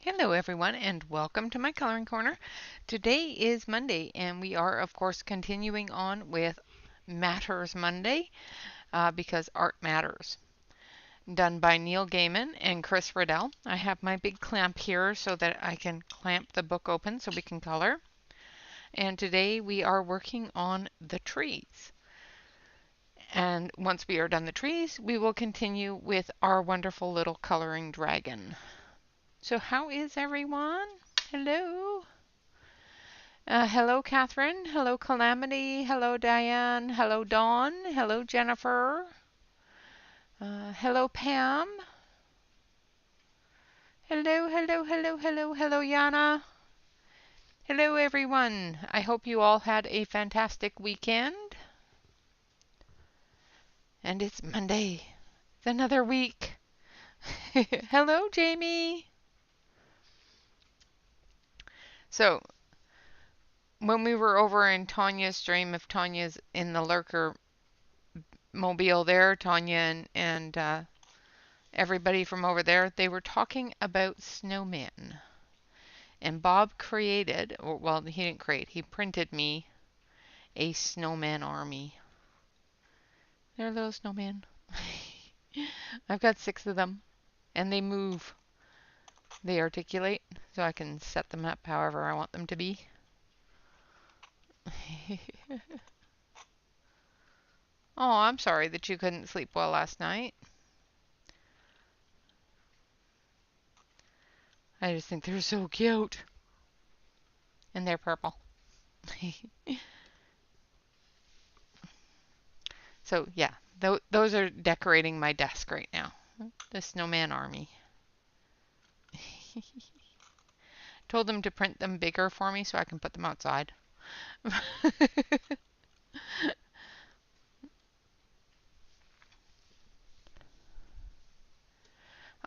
Hello everyone and welcome to my coloring corner. Today is Monday and we are of course continuing on with Matters Monday because art matters. Done by Neil Gaiman and Chris Riddell. I have my big clamp here so that I can clamp the book open so we can color. And today we are working on the trees. And once we are done the trees, we will continue with our wonderful little coloring dragon. So how is everyone? Hello. Hello, Catherine. Hello, Calamity. Hello, Diane. Hello, Dawn. Hello, Jennifer. Hello, Pam. Hello, hello, hello, hello, hello, Yana. Hello, everyone. I hope you all had a fantastic weekend. And it's Monday. It's another week. Hello, Jamie. So, when we were over in Tanya's stream, if Tanya's in the lurker mobile there, Tanya and everybody from over there, they were talking about snowmen. And Bob created, or well, he didn't create, he printed me a snowman army. They're little snowmen. I've got 6 of them, and they move. They articulate, so I can set them up however I want them to be. Oh, I'm sorry that you couldn't sleep well last night. I just think they're so cute. And they're purple. So yeah, those are decorating my desk right now. The snowman army. Told them to print them bigger for me so I can put them outside.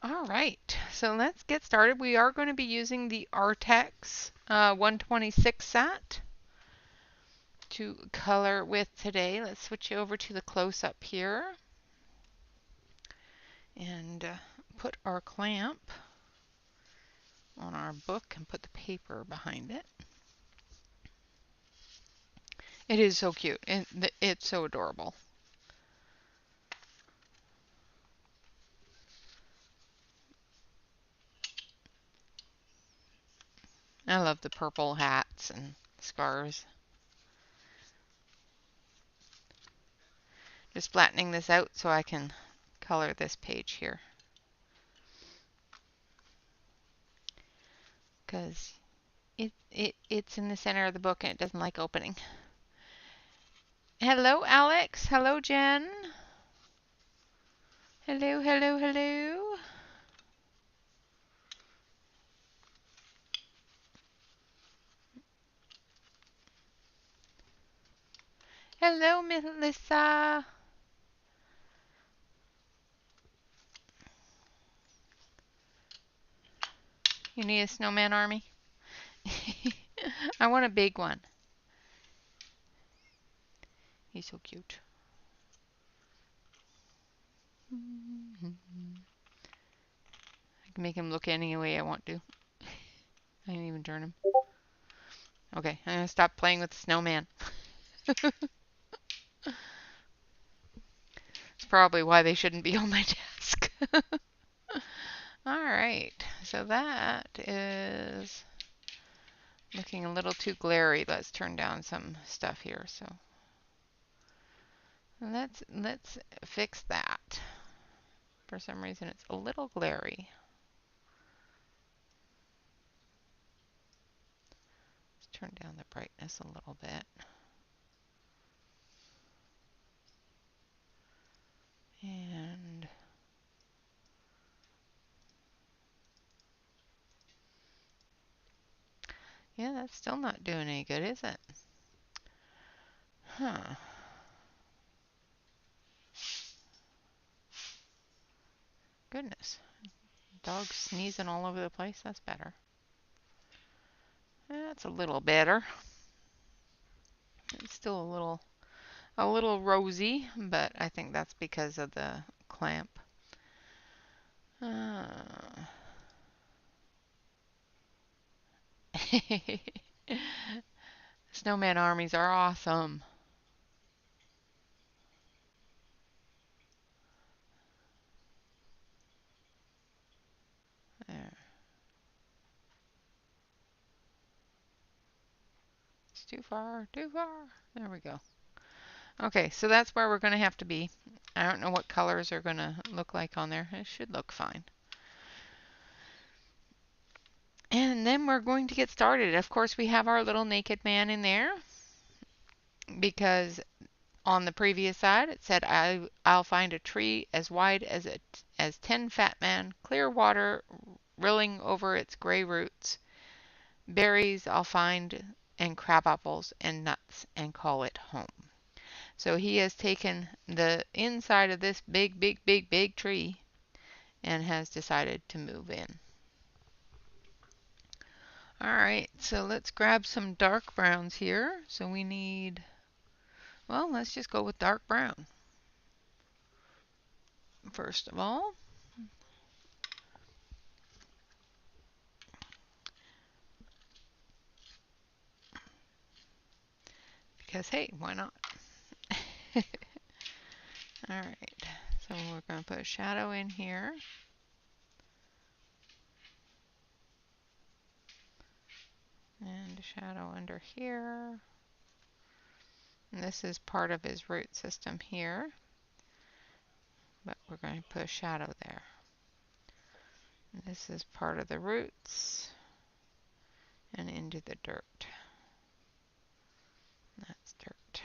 All right, so let's get started. We are going to be using the Artex 126 set to color with today. Let's switch over to the close-up here and put our clamp on our book and put the paper behind it. It is so cute. It's so adorable. I love the purple hats and scarves. Just flattening this out so I can color this page here. Because it's in the center of the book and it doesn't like opening. Hello, Alex. Hello, Jen. Hello, hello, hello. Hello, Melissa. You need a snowman army? I want a big one. He's so cute. I can make him look any way I want to. I didn't even turn him. Okay, I'm gonna stop playing with the snowman. It's probably why they shouldn't be on my desk. Alright, so that is looking a little too glary. Let's turn down some stuff here. So let's fix that. For some reason it's a little glary. Let's turn down the brightness a little bit. And yeah, that's still not doing any good, is it? Huh. Goodness. Dog sneezing all over the place. That's better. That's a little better. It's still a little rosy, but I think that's because of the clamp. Snowman armies are awesome. There. It's too far, too far. There we go. Okay, so that's where we're going to have to be. I don't know what colors are going to look like on there. It should look fine. And then we're going to get started. Of course, we have our little naked man in there because on the previous side it said I'll find a tree as wide as 10 fat men, clear water rilling over its gray roots, berries I'll find, and crab apples and nuts, and call it home. So he has taken the inside of this big, big, big, big tree and has decided to move in. Alright, so let's grab some dark browns here. So we need, well, let's just go with dark brown. First of all, because hey, why not? Alright, so we're going to put a shadow in here. And a shadow under here. And this is part of his root system here. But we're going to put a shadow there. And this is part of the roots. And into the dirt. That's dirt.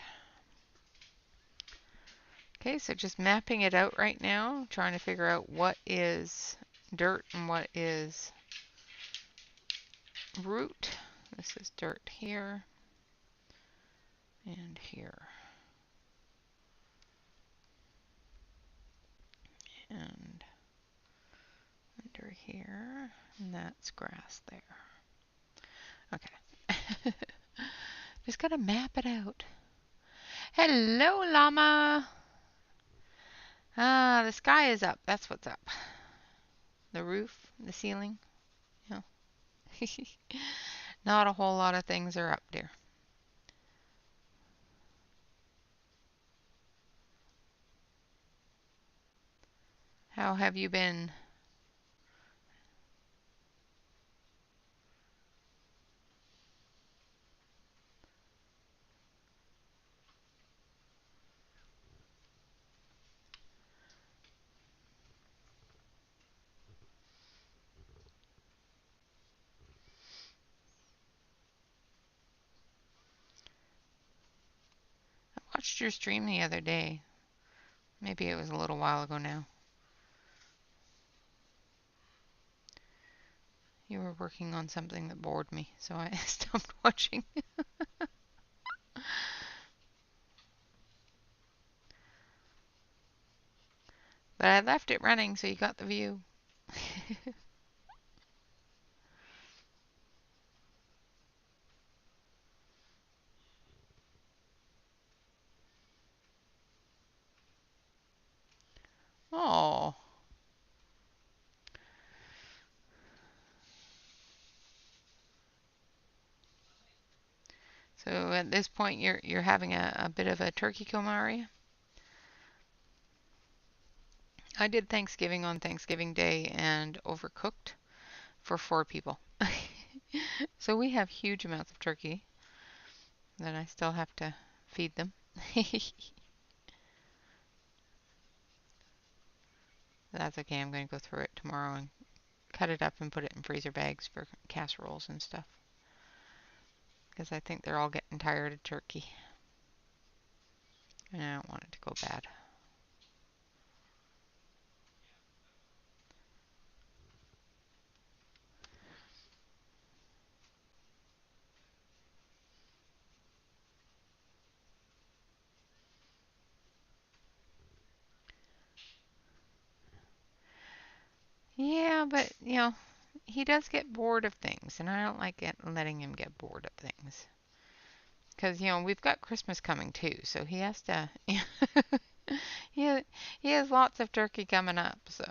Okay, so just mapping it out right now, trying to figure out what is dirt and what is root. This is dirt here and here. And under here, and that's grass there. Okay. Just gotta map it out. Hello, llama. Ah, the sky is up. That's what's up. The roof, the ceiling. Yeah. Not a whole lot of things are up there. How have you been? I watched your stream the other day. Maybe it was a little while ago now. You were working on something that bored me, so I stopped watching. But I left it running, so you got the view. Oh. So at this point, you're having a bit of a turkey coma, are you? I did Thanksgiving on Thanksgiving Day and overcooked for 4 people. So we have huge amounts of turkey that I still have to feed them. That's okay. I'm going to go through it tomorrow and cut it up and put it in freezer bags for casseroles and stuff. Because I think they're all getting tired of turkey. And I don't want it to go bad. Yeah, but, he does get bored of things, and I don't like letting him get bored of things. Because, we've got Christmas coming too, so he has to. He has lots of turkey coming up, so.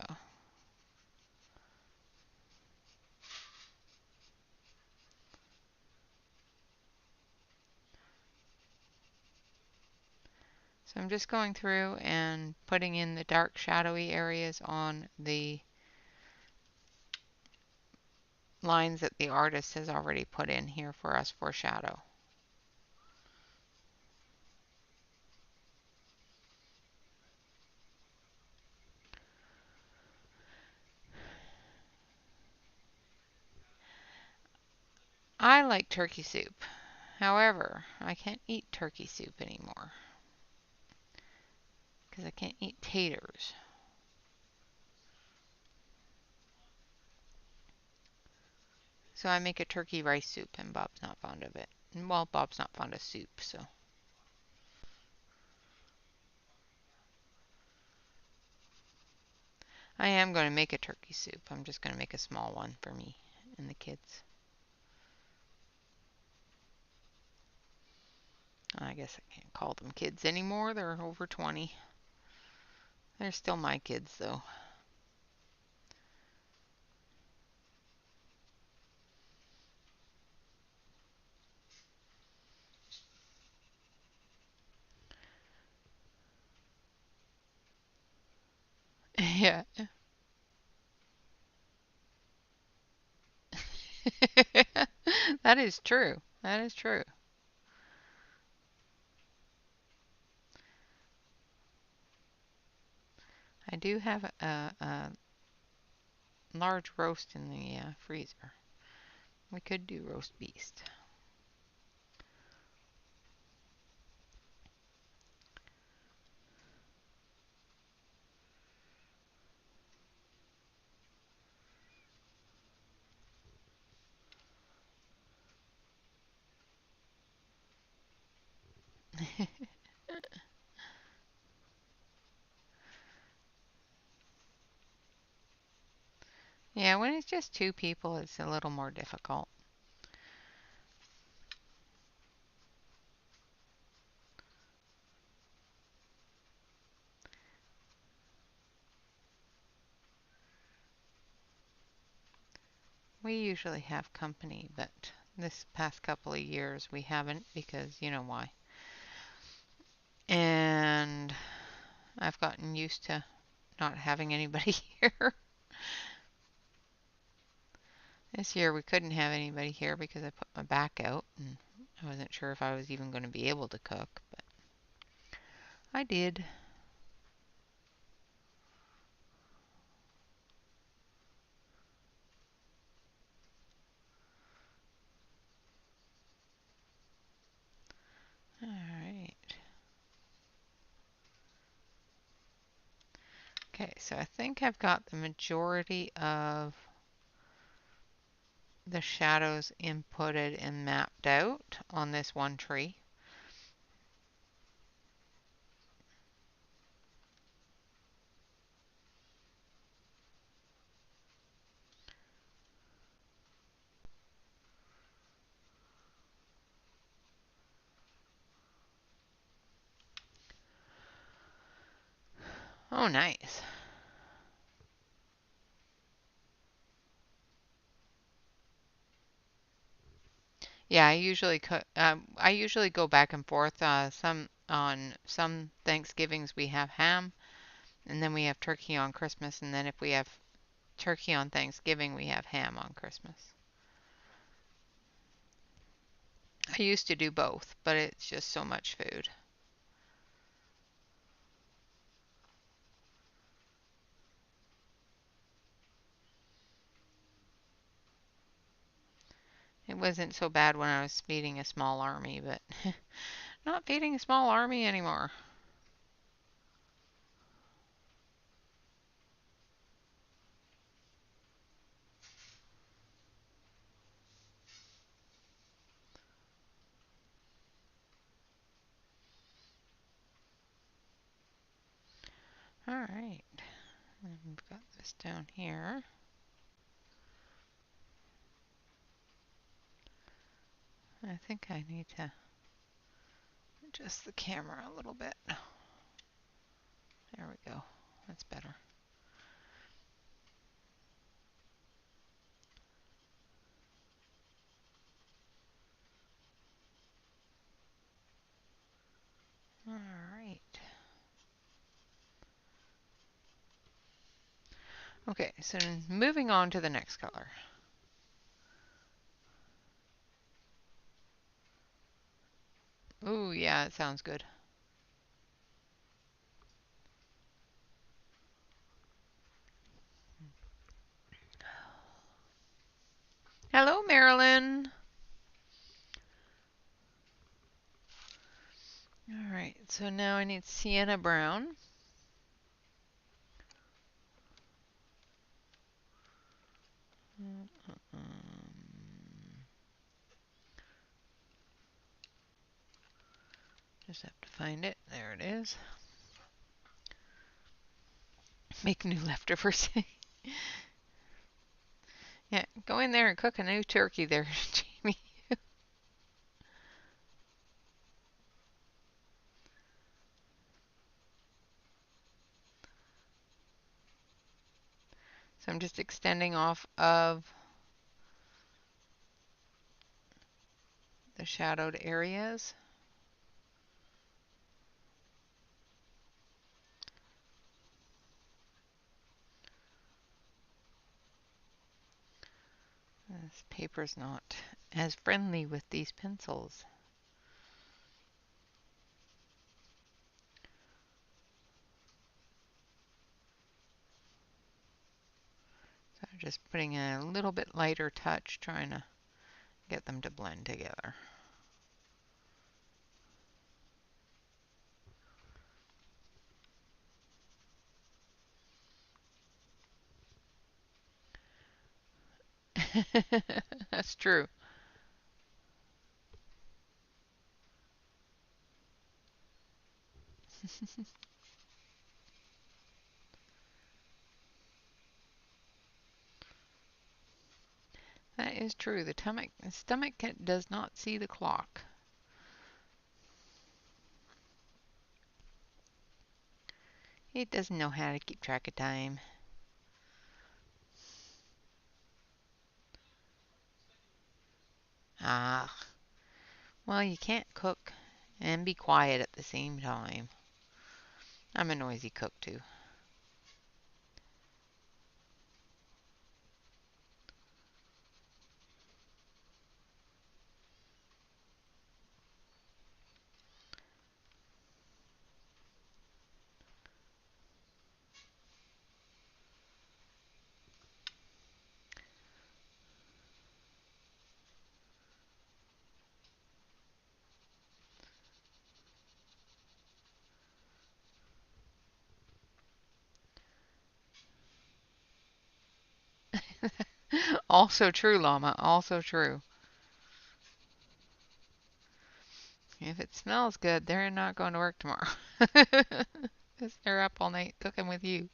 So I'm just going through and putting in the dark shadowy areas on the lines that the artist has already put in here for us for shadow. I like turkey soup. However, I can't eat turkey soup anymore because I can't eat taters. So I make a turkey rice soup, and Bob's not fond of it. Well, Bob's not fond of soup, so. I am going to make a turkey soup. I'm just going to make a small one for me and the kids. I guess I can't call them kids anymore. They're over 20. They're still my kids, though. Yeah. That is true. That is true. I do have a large roast in the freezer. We could do roast beast. Yeah, when it's just two people, it's a little more difficult. We usually have company, but this past couple of years we haven't because you know why. And I've gotten used to not having anybody here. This year we couldn't have anybody here because I put my back out and I wasn't sure if I was even going to be able to cook, but I did. All right. Okay, so I think I've got the majority of the shadows inputted and mapped out on this one tree. Oh, nice. Yeah, I usually go back and forth. Some Thanksgivings we have ham, and then we have turkey on Christmas, and then if we have turkey on Thanksgiving, we have ham on Christmas. I used to do both, but it's just so much food. It wasn't so bad when I was feeding a small army, but not feeding a small army anymore. All right, and we've got this down here. I think I need to adjust the camera a little bit. There we go. That's better. All right. Okay, so moving on to the next color. Ooh, yeah, it sounds good. Hello, Marilyn. All right, so now I need sienna brown. Just have to find it. There it is. Make new leftovers. Yeah, go in there and cook a new turkey there, Jamie. So I'm just extending off of the shadowed areas. This paper's not as friendly with these pencils. So I'm just putting a little bit lighter touch, trying to get them to blend together. That's true. That is true. The stomach does not see the clock. It doesn't know how to keep track of time. Ah, well, you can't cook and be quiet at the same time. I'm a noisy cook too. Also true, Llama. Also true. If it smells good, they're not going to work tomorrow. Because they're up all night cooking with you.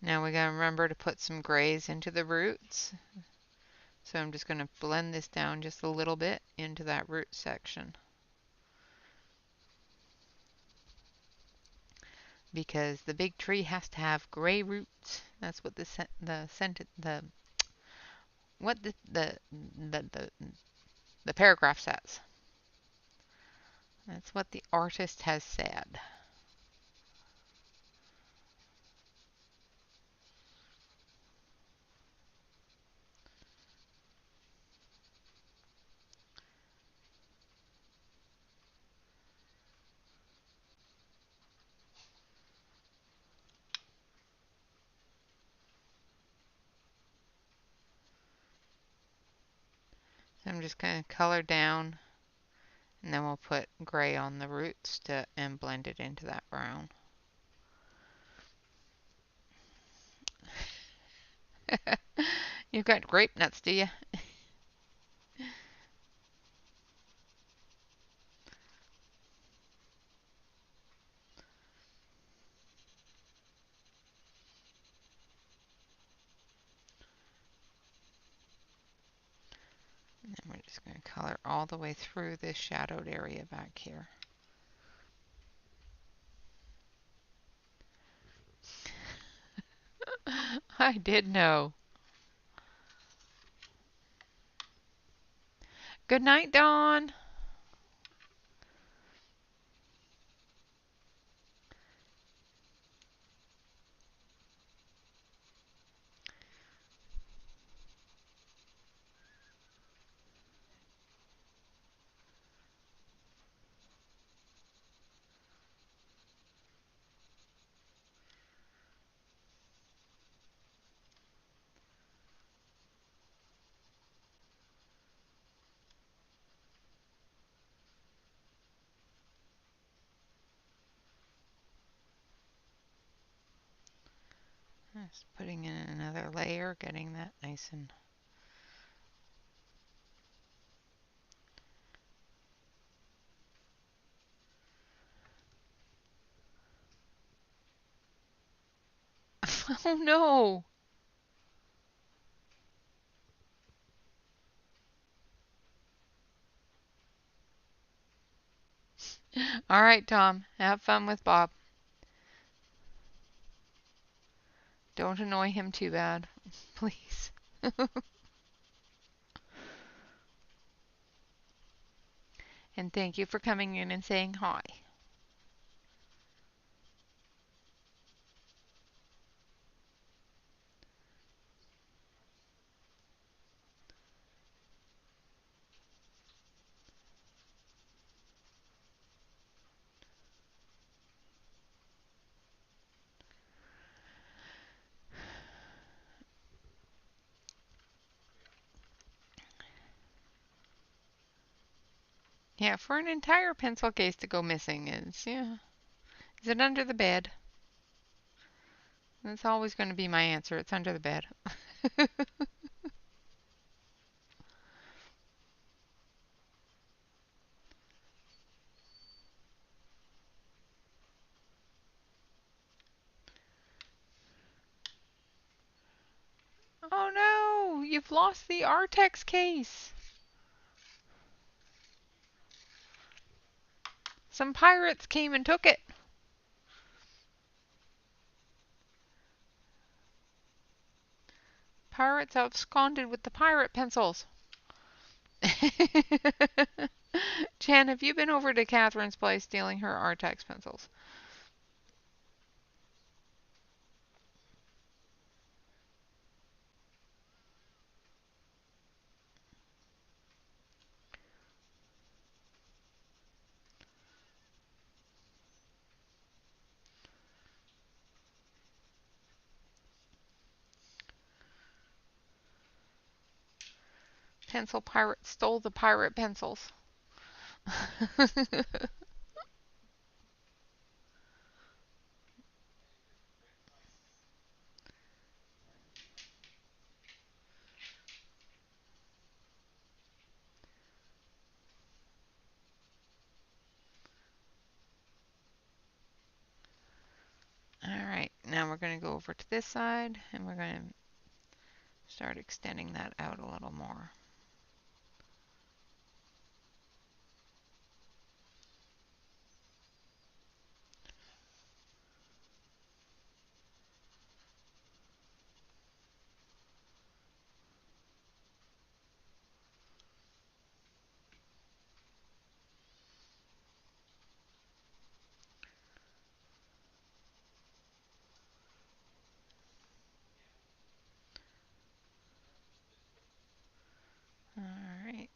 Now we gotta remember to put some grays into the roots. So I'm just gonna blend this down just a little bit into that root section. Because the big tree has to have gray roots. That's what what the paragraph says. That's what the artist has said. So I'm just gonna color down, and then we'll put gray on the roots and blend it into that brown. You've got grape nuts, do you? And then we're just going to color all the way through this shadowed area back here. I did know. Good night, Dawn. Just putting in another layer, getting that nice and oh no! All right, Tom, have fun with Bob. Don't annoy him too bad, please. And thank you for coming in and saying hi. Yeah, for an entire pencil case to go missing is, yeah. Is it under the bed? That's always going to be my answer. It's under the bed. Oh no! You've lost the Artex case! Some pirates came and took it. Pirates absconded with the pirate pencils. Jan, have you been over to Catherine's place stealing her Artex pencils? Pencil pirate stole the pirate pencils. Alright, now we're going to go over to this side and we're going to start extending that out a little more. Alright.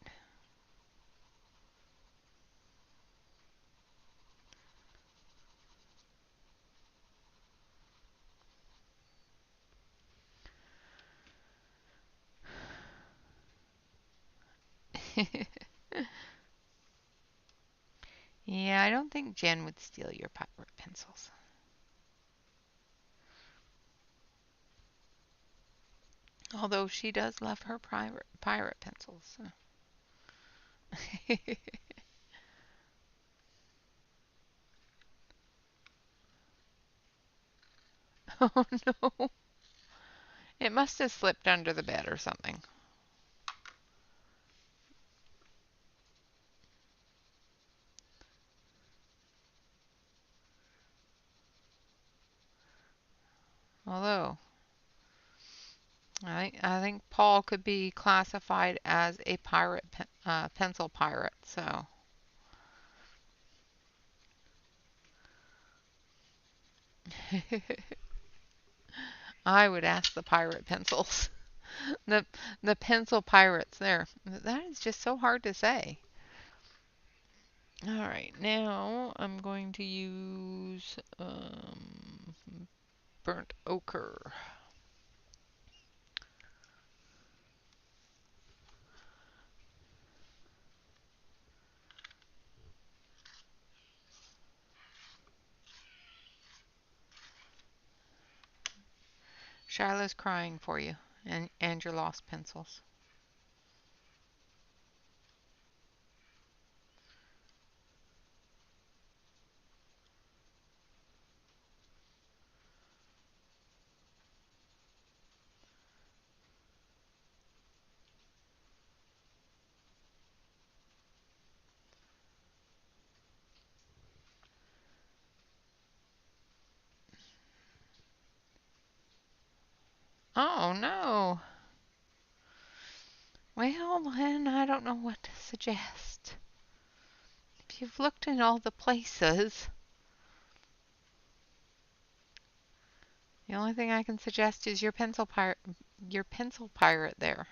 Yeah, I don't think Jen would steal your pirate pencils. Although she does love her pirate pencils. Oh no. It must have slipped under the bed or something. Although, I think Paul could be classified as a pirate pencil pirate, so I would ask the pirate pencils. The the pencil pirates there. That is just so hard to say. All right, now I'm going to use burnt ochre. Shiloh's crying for you and your lost pencils. Oh no. Well, then I don't know what to suggest. If you've looked in all the places, the only thing I can suggest is your pencil pirate there.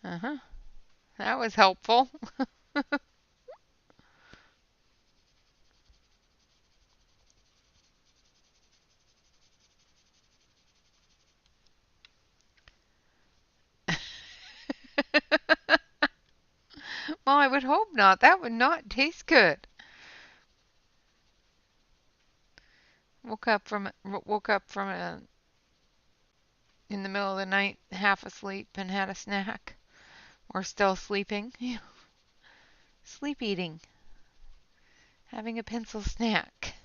Uh-huh. That was helpful. Well, I would hope not. That would not taste good. Woke up from a in the middle of the night, half asleep, and had a snack, or still sleeping. Sleep eating, having a pencil snack.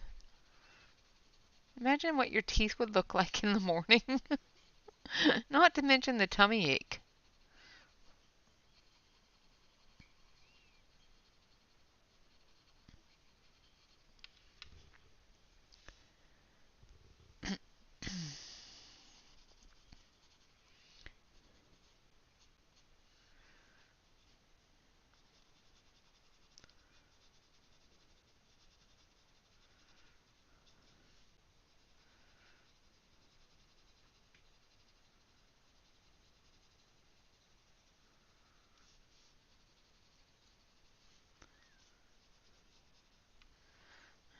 Imagine what your teeth would look like in the morning. Not to mention the tummy ache.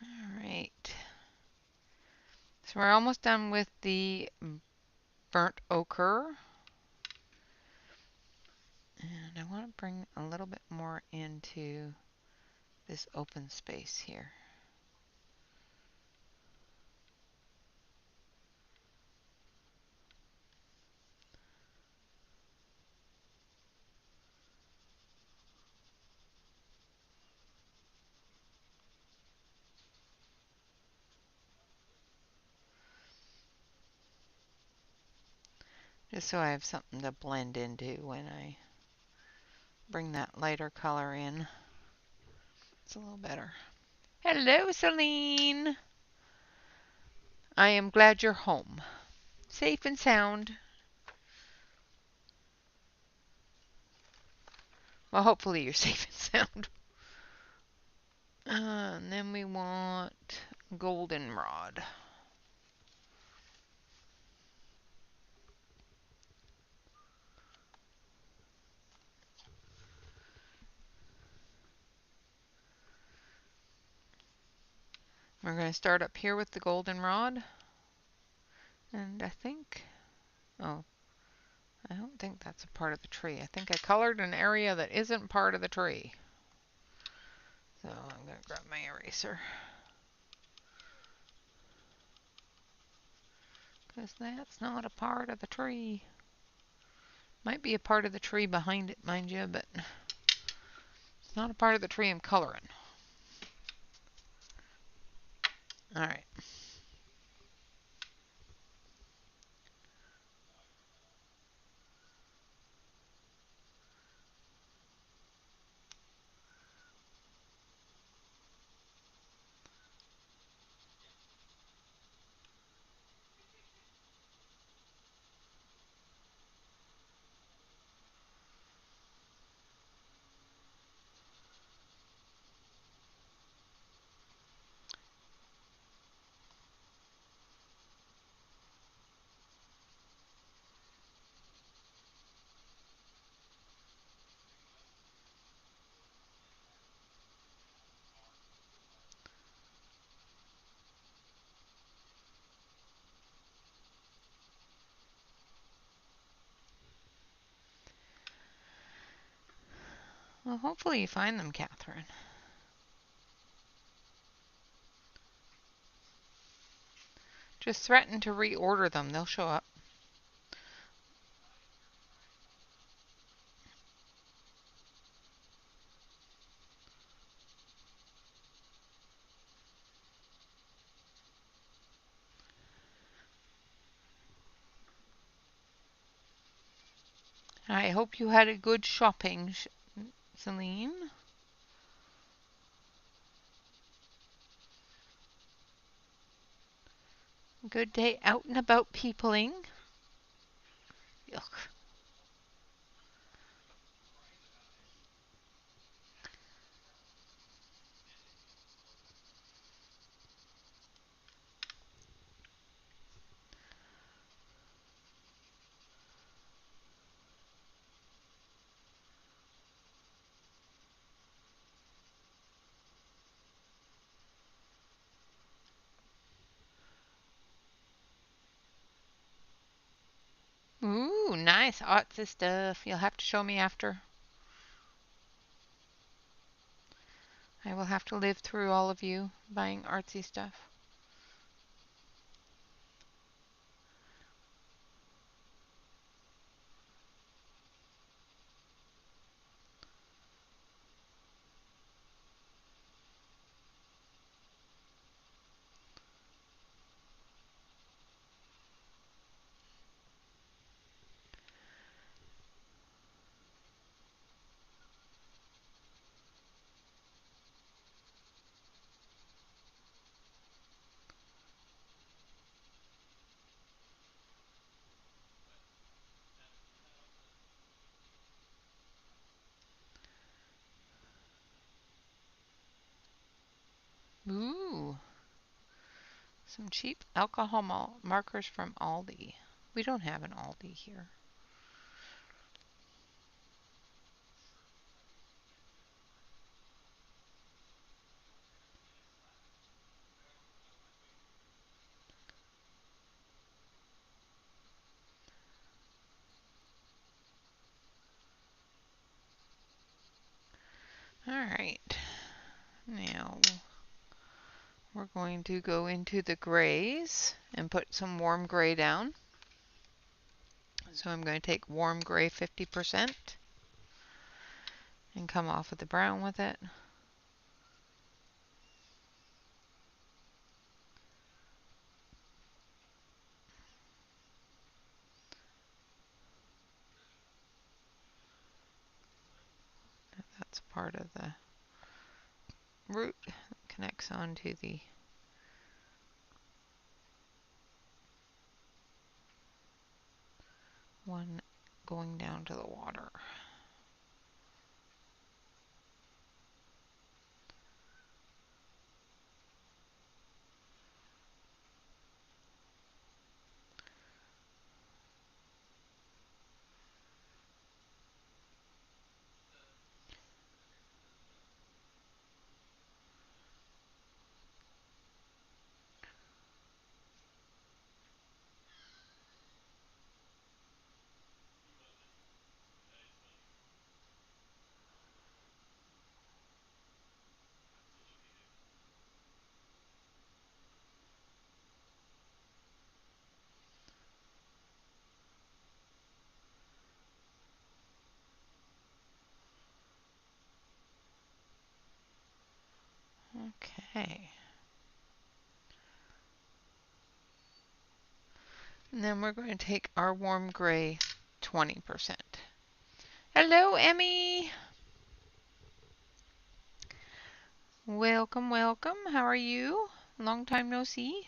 All right. So we're almost done with the burnt ochre. And I want to bring a little bit more into this open space here. Just so I have something to blend into when I bring that lighter color in. It's a little better. Hello, Celine. I am glad you're home. Safe and sound. Well, hopefully you're safe and sound. And then we want goldenrod. We're going to start up here with the goldenrod. And I think, oh, I don't think that's a part of the tree. I think I colored an area that isn't part of the tree. So I'm going to grab my eraser. Because that's not a part of the tree. Might be a part of the tree behind it, mind you, but Not a part of the tree I'm coloring. All right. Well, hopefully you find them, Catherine. Just threaten to reorder them. They'll show up. I hope you had a good shopping, Celine. Good day out and about peopling. Yuck. Ooh, nice artsy stuff. You'll have to show me after. I will have to live through all of you buying artsy stuff. Ooh, some cheap alcohol markers from Aldi. We don't have an Aldi here. All right. Now we're going to go into the grays and put some warm gray down. So I'm going to take warm gray 50% and come off with the brown with it. That's part of the root that connects onto the one going down to the water. Okay. And then we're going to take our warm gray 20%. Hello, Emmy. Welcome, welcome. How are you? Long time no see.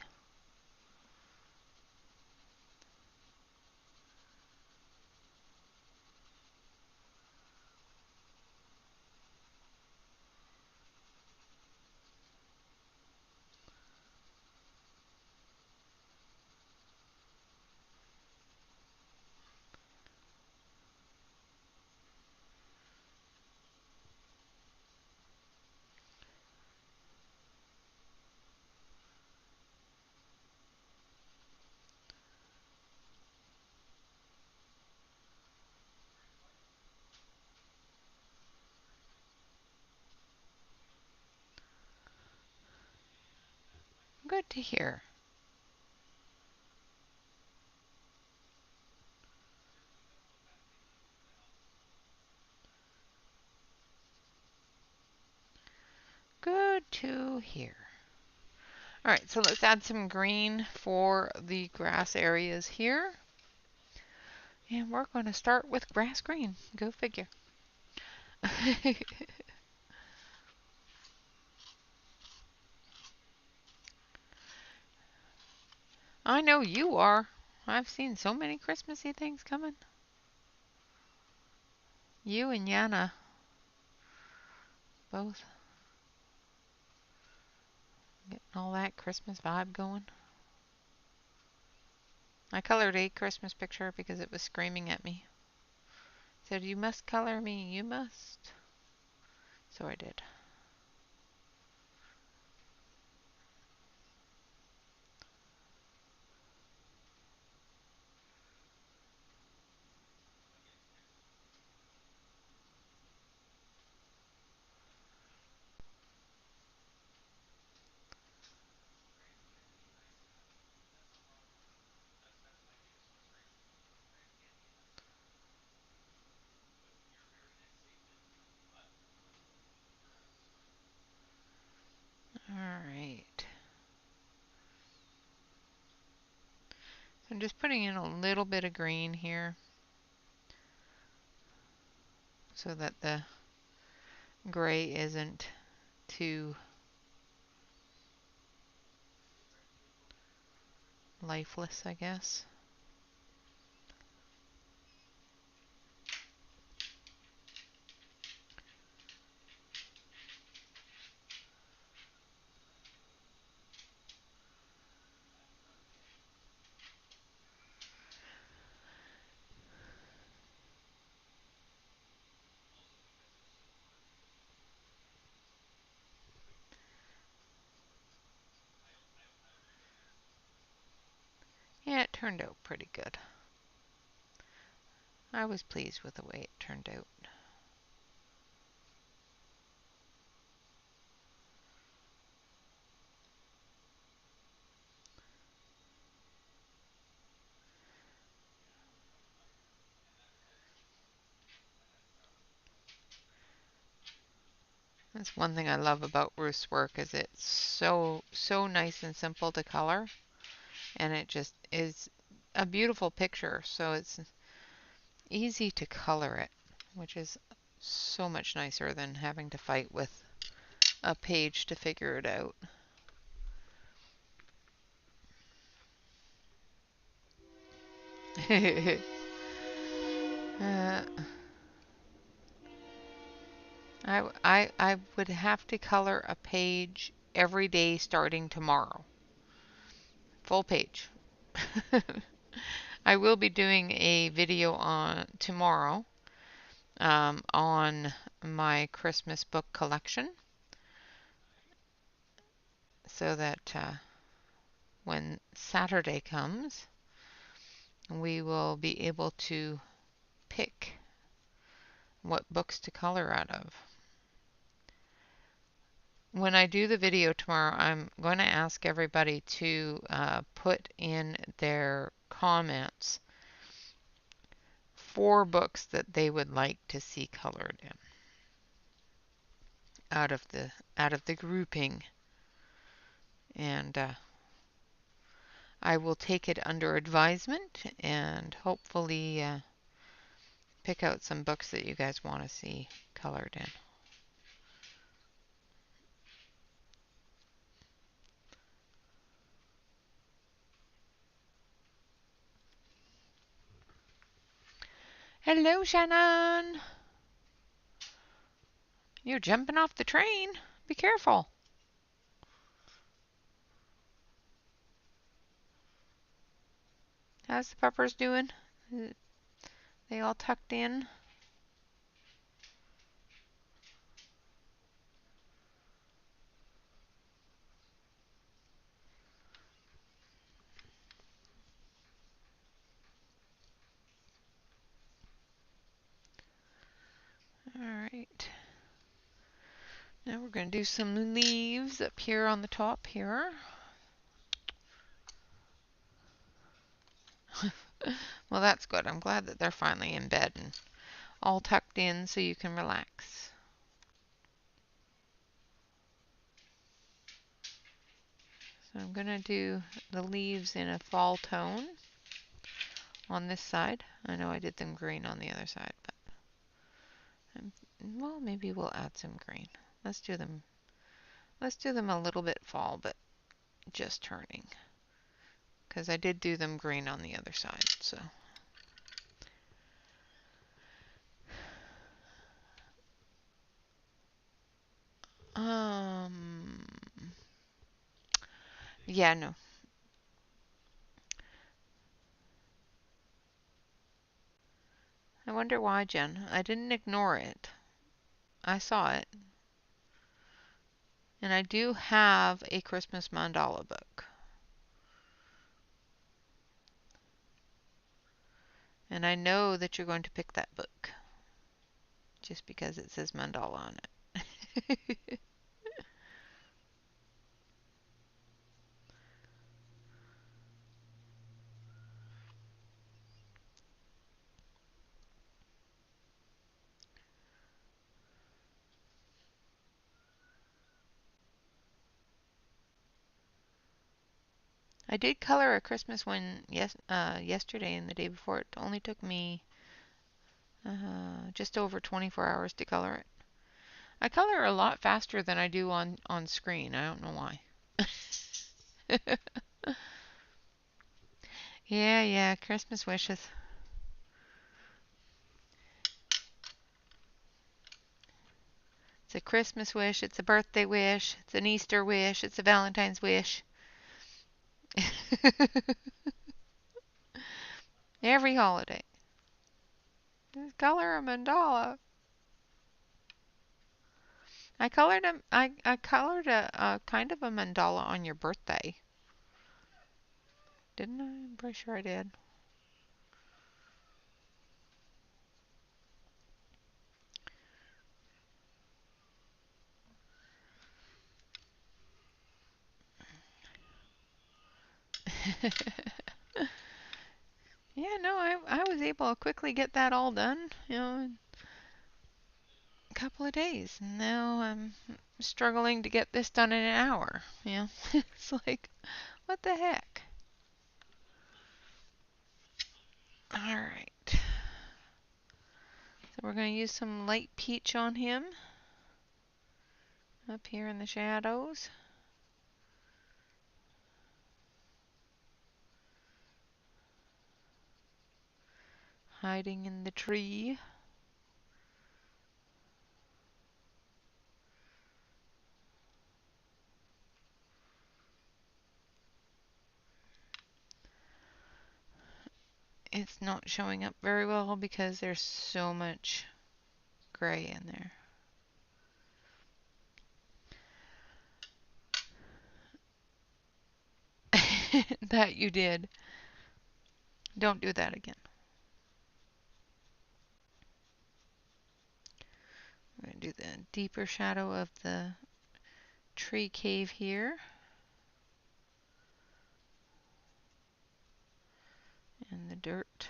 Good to hear. Good to hear. All right, so let's add some green for the grass areas here. And we're going to start with grass green. Go figure. I know you are. I've seen so many Christmassy things coming. You and Yana both getting all that Christmas vibe going. I colored a Christmas picture because it was screaming at me. It said, "You must color me, you must." So I did. All right. I'm just putting in a little bit of green here so that the gray isn't too lifeless, I guess. Yeah, it turned out pretty good. I was pleased with the way it turned out. That's one thing I love about Ruth's work is it's so nice and simple to color, and it just is a beautiful picture, so it's easy to color it, which is so much nicer than having to fight with a page to figure it out. uh, I would have to color a page every day starting tomorrow. Full page. I will be doing a video on tomorrow on my Christmas book collection so that when Saturday comes, we will be able to pick what books to color out of. When I do the video tomorrow, I'm going to ask everybody to put in their comments 4 books that they would like to see colored in out of the grouping. And I will take it under advisement and hopefully pick out some books that you guys want to see colored in. Hello, Shannon. You're jumping off the train. Be careful. How's the puppers doing? They all tucked in? All right. Now we're going to do some leaves up here on the top here. Well, that's good. I'm glad that they're finally in bed and all tucked in so you can relax. So I'm going to do the leaves in a fall tone on this side. I know I did them green on the other side, but well, maybe we'll add some green. Let's do them a little bit fall, but just turning. Because I did do them green on the other side, so. Yeah, no. I wonder why, Jen. I didn't ignore it. I saw it. And I do have a Christmas mandala book. And I know that you're going to pick that book. Just because it says mandala on it. I did color a Christmas one yesterday and the day before. It only took me just over 24 hours to color it. I color a lot faster than I do on screen. I don't know why. Yeah, Christmas wishes. It's a Christmas wish, it's a birthday wish, it's an Easter wish, it's a Valentine's wish. Every holiday. Just color a mandala. I colored a kind of a mandala on your birthday. Didn't I? I'm pretty sure I did. Yeah, no, I was able to quickly get that all done, in a couple of days. And now I'm struggling to get this done in an hour. It's like, what the heck? All right. So we're going to use some light peach on him up here in the shadows. Hiding in the tree. It's not showing up very well because there's so much gray in there. That you did. Don't do that again. We're going to do the deeper shadow of the tree cave here. And the dirt.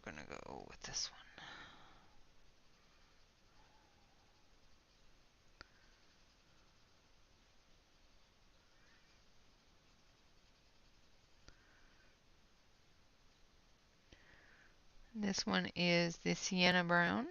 we're going to go with this one. This one is the sienna brown.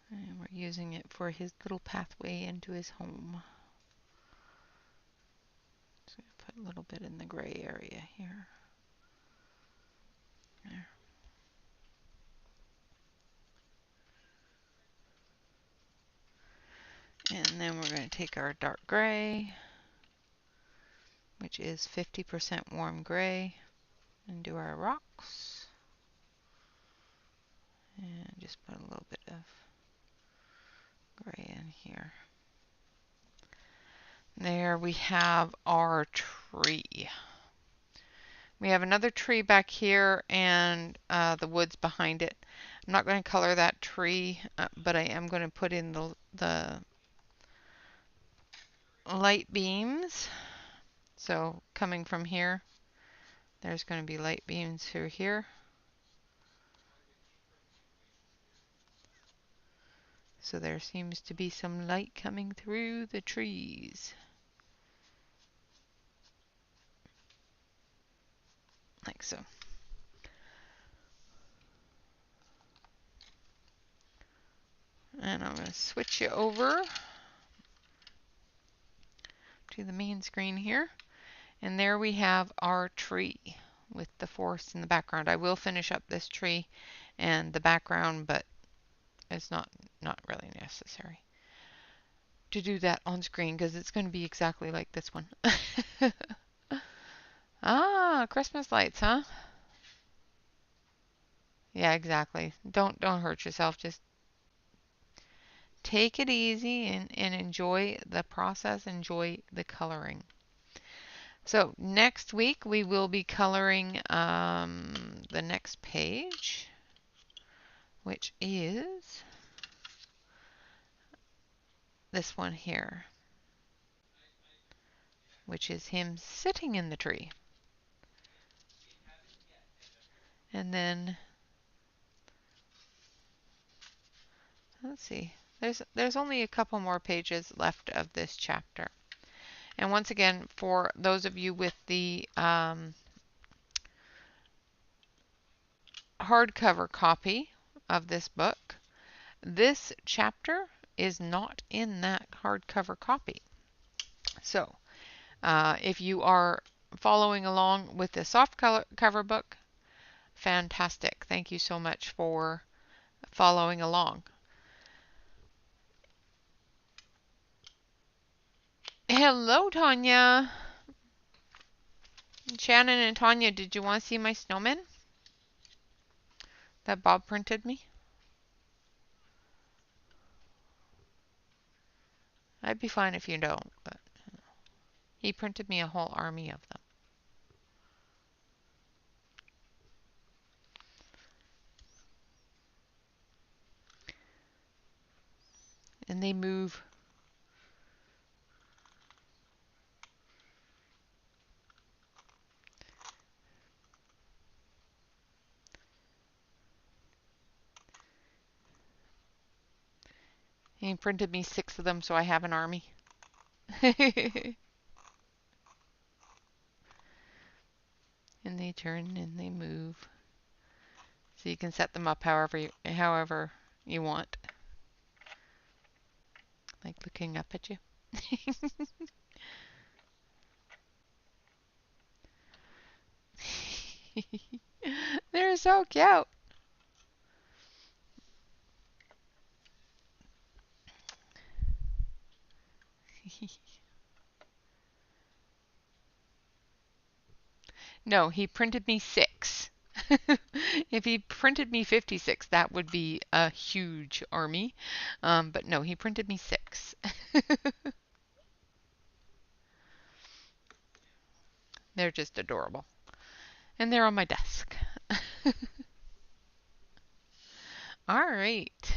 And we're using it for his little pathway into his home. So I'm going to put a little bit in the gray area here. There. And then we're going to take our dark gray, which is 50% warm gray, and do our rocks. And just put a little bit of gray in here. There we have our tree. We have another tree back here and the woods behind it. I'm not going to color that tree, but I am going to put in the light beams. So coming from here, there's going to be light beams through here. So there seems to be some light coming through the trees. Like so. And I'm going to switch you over to the main screen here. And there we have our tree with the forest in the background. I will finish up this tree and the background, but it's not really necessary to do that on screen because it's going to be exactly like this one. Ah, Christmas lights, huh? Yeah, exactly. Don't hurt yourself. Just take it easy and enjoy the process, enjoy the coloring. So next week we will be coloring the next page, which is this one here, which is him sitting in the tree. And then, let's see, there's only a couple more pages left of this chapter. And once again, for those of you with the hardcover copy of this book, this chapter is not in that hardcover copy. So if you are following along with the soft cover book, fantastic. Thank you so much for following along. Hello, Tanya. Shannon and Tanya, did you want to see my snowman that Bob printed me? I'd be fine if you don't, but he printed me a whole army of them. And they move. He printed me 6 of them, so I have an army. And they turn and they move. So you can set them up however you want. Like looking up at you. They're so cute. No, he printed me 6. If he printed me 56, that would be a huge army. But no, he printed me 6. They're just adorable. And they're on my desk. All right.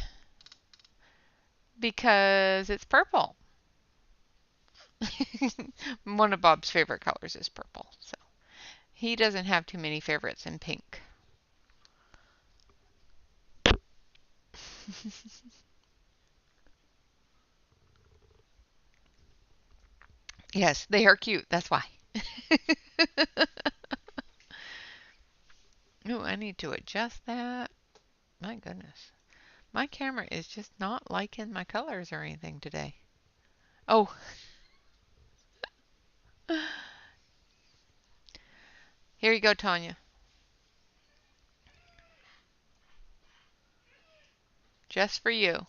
Because it's purple. One of Bob's favorite colors is purple, so he doesn't have too many favorites in pink. Yes, they are cute. That's why. Oh, I need to adjust that. My goodness. My camera is just not liking my colors or anything today. Oh. Here you go, Tanya. Just for you.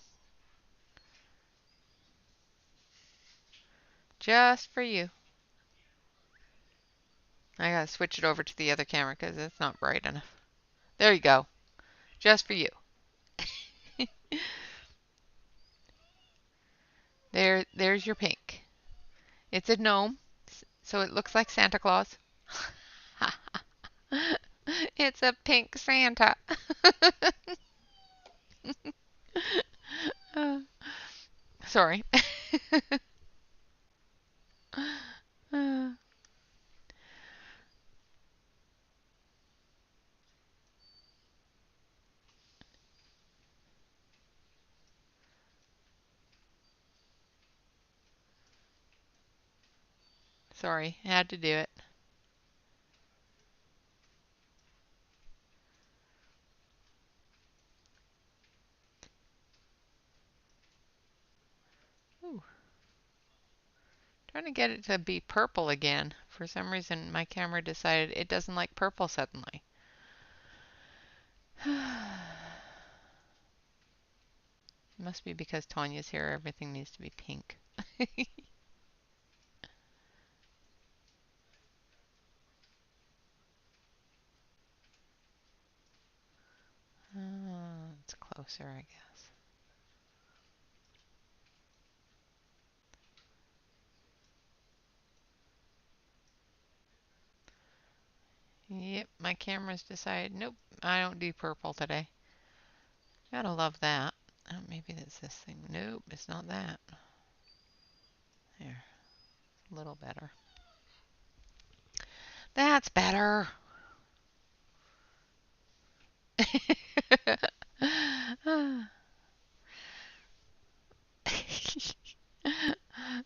Just for you. I gotta switch it over to the other camera because it's not bright enough. There you go. Just for you. There's your pink. It's a gnome, so it looks like Santa Claus. It's a pink Santa. Sorry. Sorry, I had to do it. Ooh. Trying to get it to be purple again. For some reason, my camera decided it doesn't like purple suddenly. Must be because Tanya's here, everything needs to be pink. It's closer, I guess. Yep, my camera's decided, nope, I don't do purple today. Gotta love that. Oh, maybe that's this thing. Nope, it's not that. There, a little better. That's better.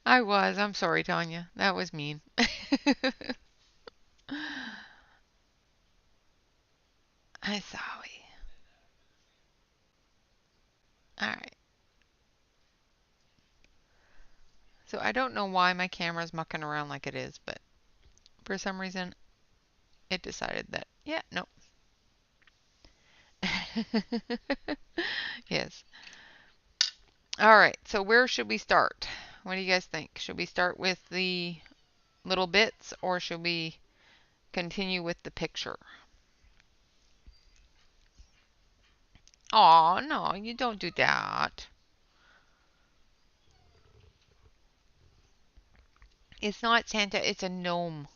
I was. I'm sorry, Tanya. That was mean. I'm sorry. All right. So I don't know why my camera's mucking around like it is, but for some reason it decided that, yeah, nope. Yes. All right. So where should we start? What do you guys think? Should we start with the little bits or should we continue with the picture? Oh, no, you don't do that. It's not Santa, it's a gnome.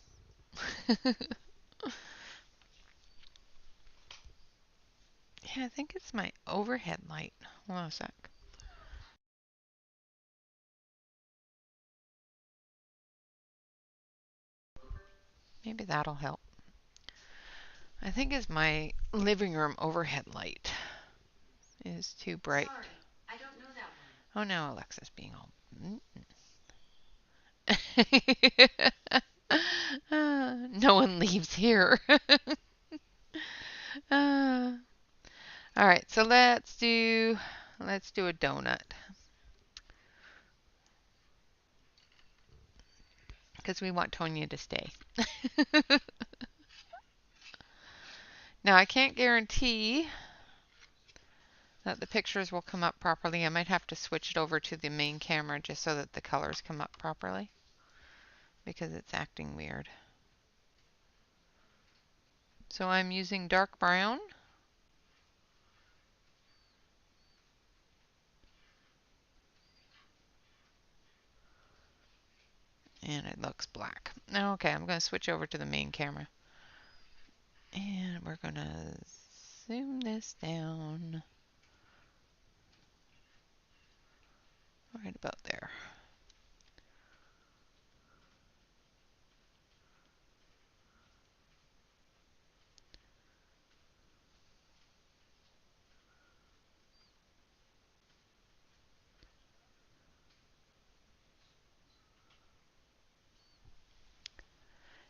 Yeah, I think it's my overhead light. Hold on a sec. Maybe that'll help. I think it's my living room overhead light is too bright. Sorry, I don't know that one. Oh no, Alexa's being all... No one leaves here. All right, so let's do a donut because we want Tonya to stay. Now I can't guarantee that the pictures will come up properly. I might have to switch it over to the main camera just so that the colors come up properly because it's acting weird. So I'm using dark brown. And it looks black. Okay, I'm going to switch over to the main camera. And we're going to zoom this down right about there.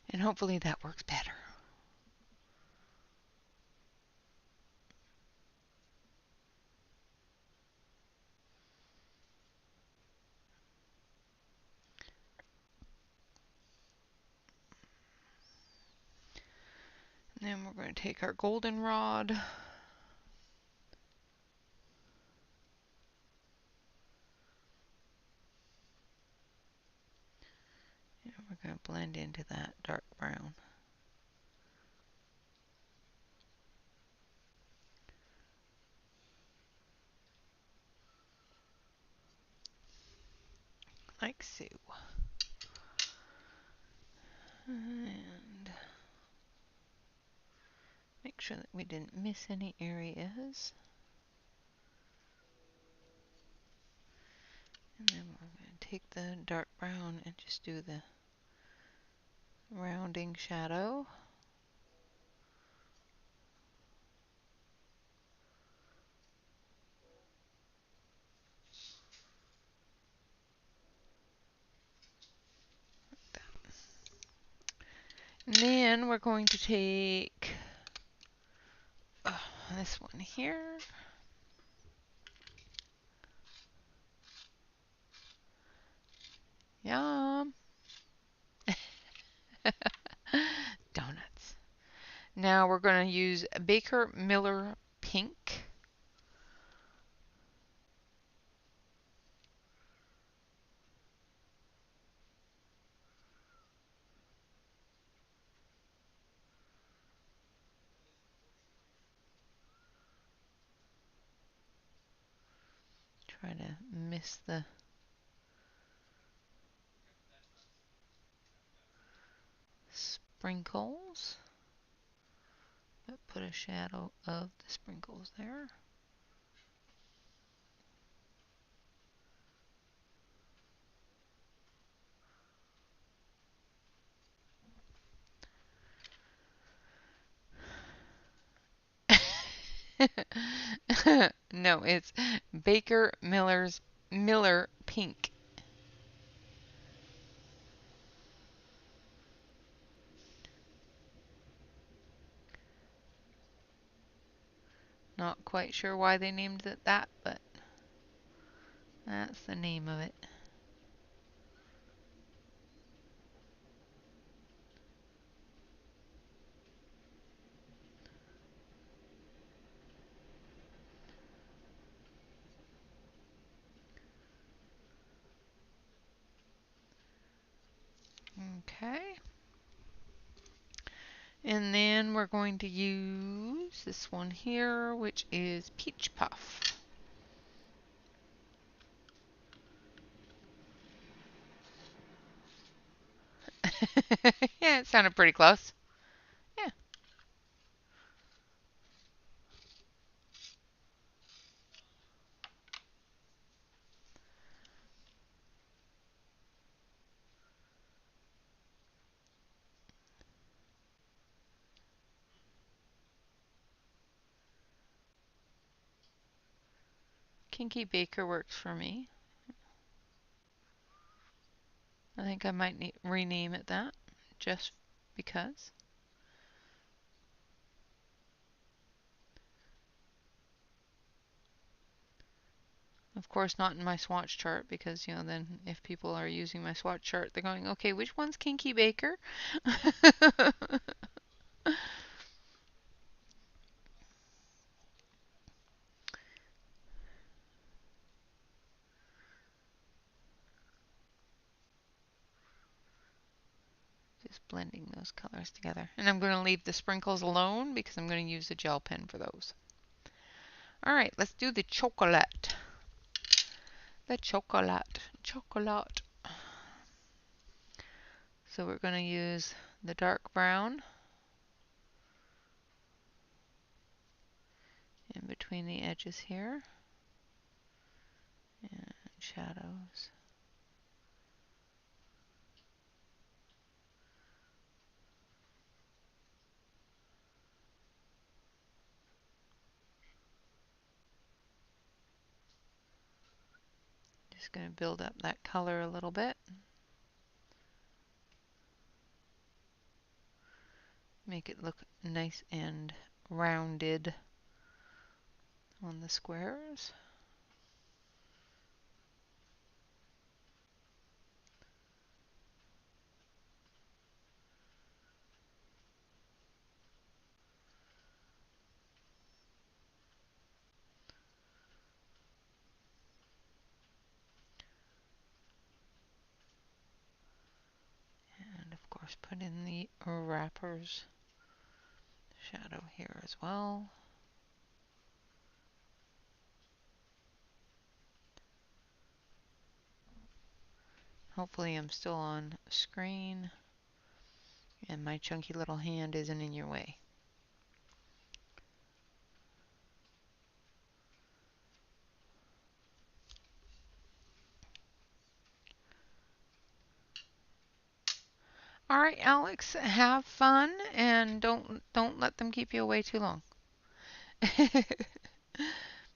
And hopefully that works better. And then we're going to take our goldenrod. And we're going to blend into that dark brown. Like so. And make sure that we didn't miss any areas. And then we're going to take the dark brown and just do the rounding shadow. And then we're going to take this one here. Yum. Donuts. Now we're going to use Baker Miller Pink. Try to miss the sprinkles, but put a shadow of the sprinkles there. No, it's Baker Miller Pink. Not quite sure why they named it that, but that's the name of it. Okay. And then we're going to use this one here, which is Peach Puff. Yeah, it sounded pretty close. Yeah. Kinky Baker works for me. I think I might rename it that, just because. Of course, not in my swatch chart because, then if people are using my swatch chart, they're going, okay, which one's Kinky Baker? Just blending those colors together. And I'm going to leave the sprinkles alone because I'm going to use the gel pen for those. All right, let's do the chocolate. The chocolate. Chocolate. So we're going to use the dark brown. in between the edges here, and shadows. Just going to build up that color a little bit. Make it look nice and rounded on the squares. And of course put in the wrappers shadow here as well. Hopefully I'm still on screen and my chunky little hand isn't in your way. All right, Alex, have fun and don't let them keep you away too long.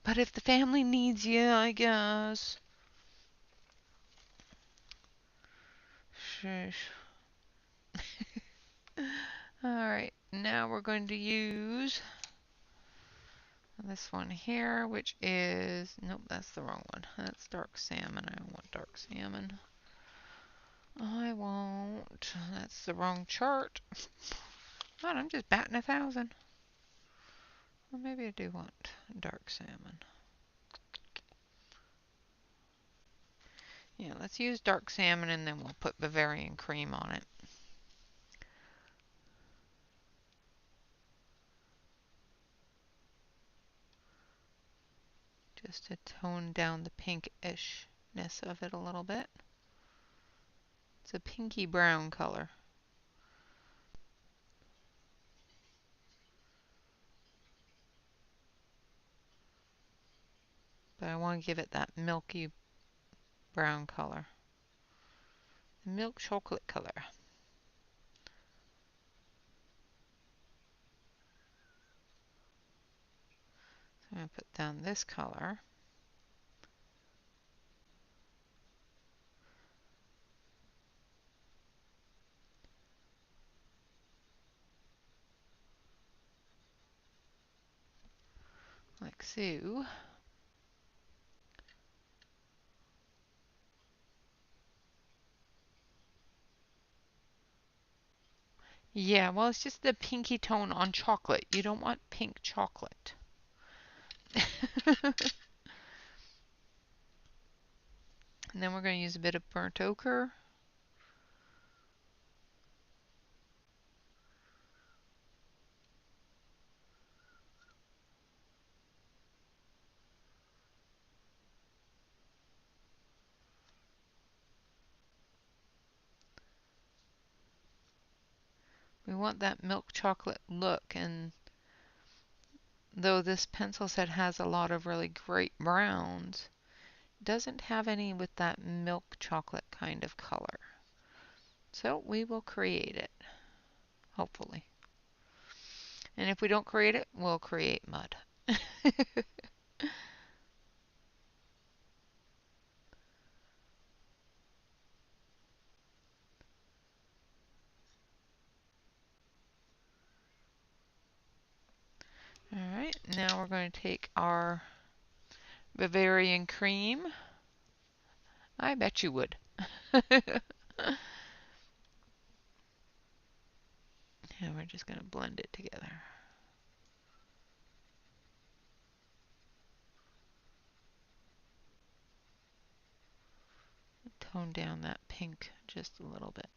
But if the family needs you, I guess. Shush. All right, now we're going to use this one here, which is, nope, that's the wrong one. That's dark salmon. I don't want dark salmon. I won't. That's the wrong chart. God, I'm just batting 1,000. Or maybe I do want dark salmon. Yeah, let's use dark salmon and then we'll put Bavarian cream on it. Just to tone down the pinkishness of it a little bit. It's a pinky brown color. But I want to give it that milky brown color. The milk chocolate color. So I'm going to put down this color. Like so. Yeah, well, it's just the pinky tone on chocolate. You don't want pink chocolate. And then we're going to use a bit of burnt ochre. We want that milk chocolate look, and though this pencil set has a lot of really great browns, it doesn't have any with that milk chocolate kind of color. So we will create it, hopefully. And if we don't create it, we'll create mud. Alright, now we're going to take our Bavarian cream. I bet you would. And we're just going to blend it together. Tone down that pink just a little bit.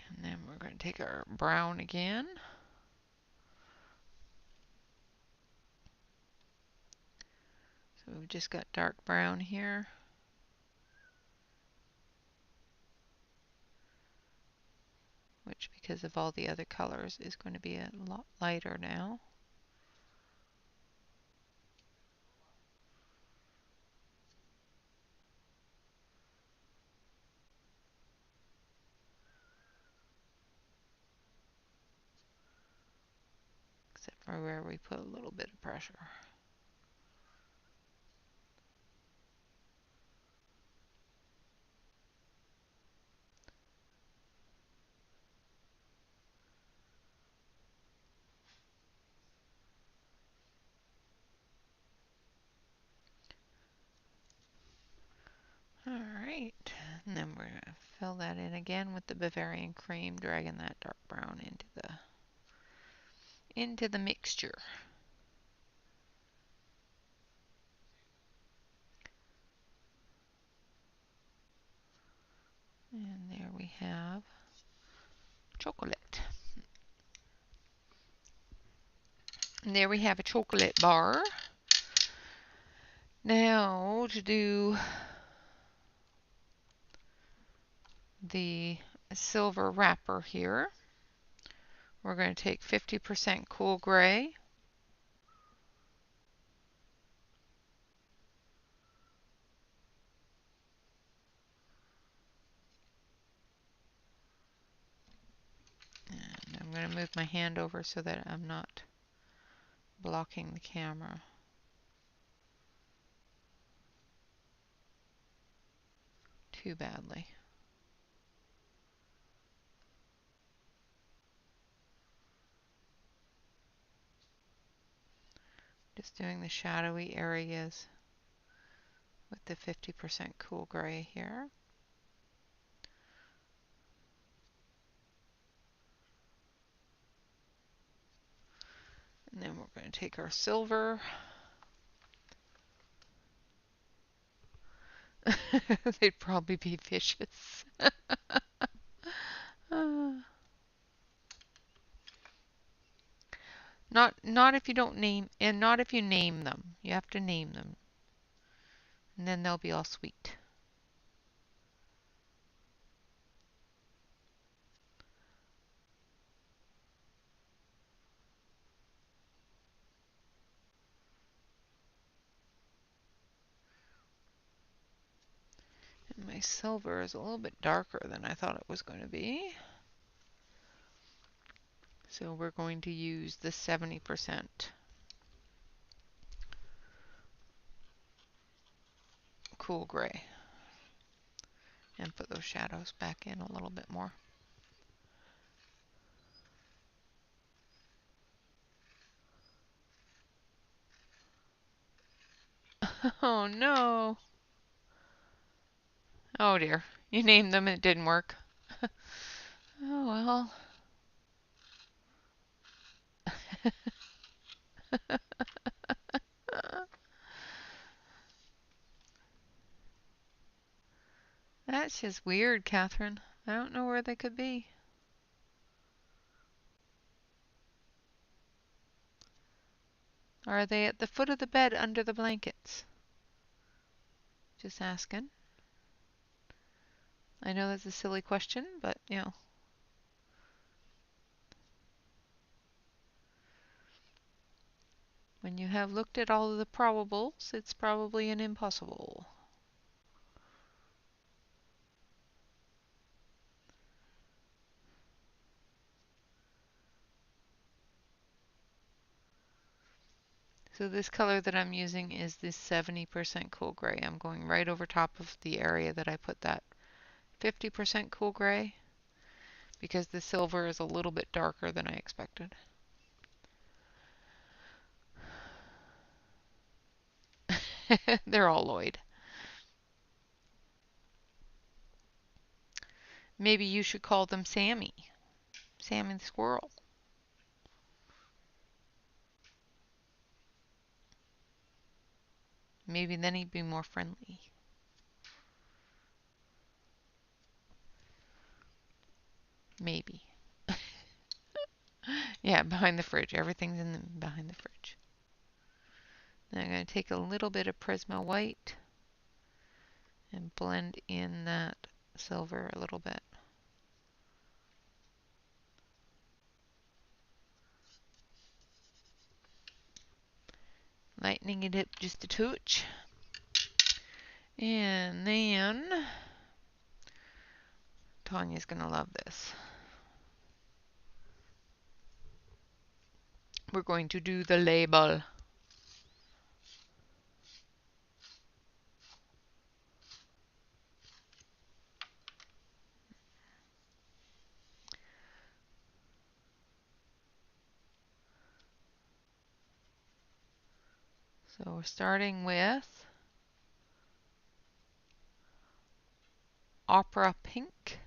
And then we're going to take our brown again. So we've just got dark brown here. because of all the other colors, is going to be a lot lighter now. Except for where we put a little bit of pressure. Alright, and then we're going to fill that in again with the Bavarian cream, dragging that dark brown into the mixture. And there we have chocolate. And there we have a chocolate bar. Now to do the silver wrapper here, we're going to take 50% cool gray. And I'm going to move my hand over so that I'm not blocking the camera too badly. Just doing the shadowy areas with the 50% cool gray here. And then we're going to take our silver. They'd probably be vicious. Not if you don't name, and not if you name them. You have to name them. And then they'll be all sweet. And my silver is a little bit darker than I thought it was going to be. So we're going to use the 70% cool gray and put those shadows back in a little bit more. Oh no! Oh dear, you named them and it didn't work. Oh well. That's just weird, Catherine. I don't know where they could be. Are they at the foot of the bed under the blankets? Just asking. I know that's a silly question, but you know. When you have looked at all of the probables, it's probably an impossible. So this color that I'm using is this 70% cool gray. I'm going right over top of the area that I put that 50% cool gray because the silver is a little bit darker than I expected. They're all Lloyd. Maybe you should call them Sammy. Sammy the squirrel. Maybe then he'd be more friendly. Maybe. Yeah, behind the fridge. Everything's behind the fridge. Then I'm going to take a little bit of Prisma white and blend in that silver a little bit. Lightening it up just a touch. And then Tanya's going to love this. We're going to do the label. So we're starting with Opera Pink.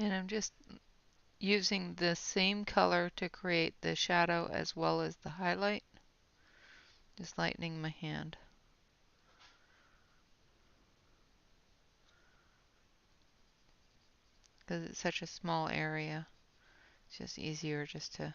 And I'm just using the same color to create the shadow as well as the highlight. Just lightening my hand. Because it's such a small area. It's just easier just to...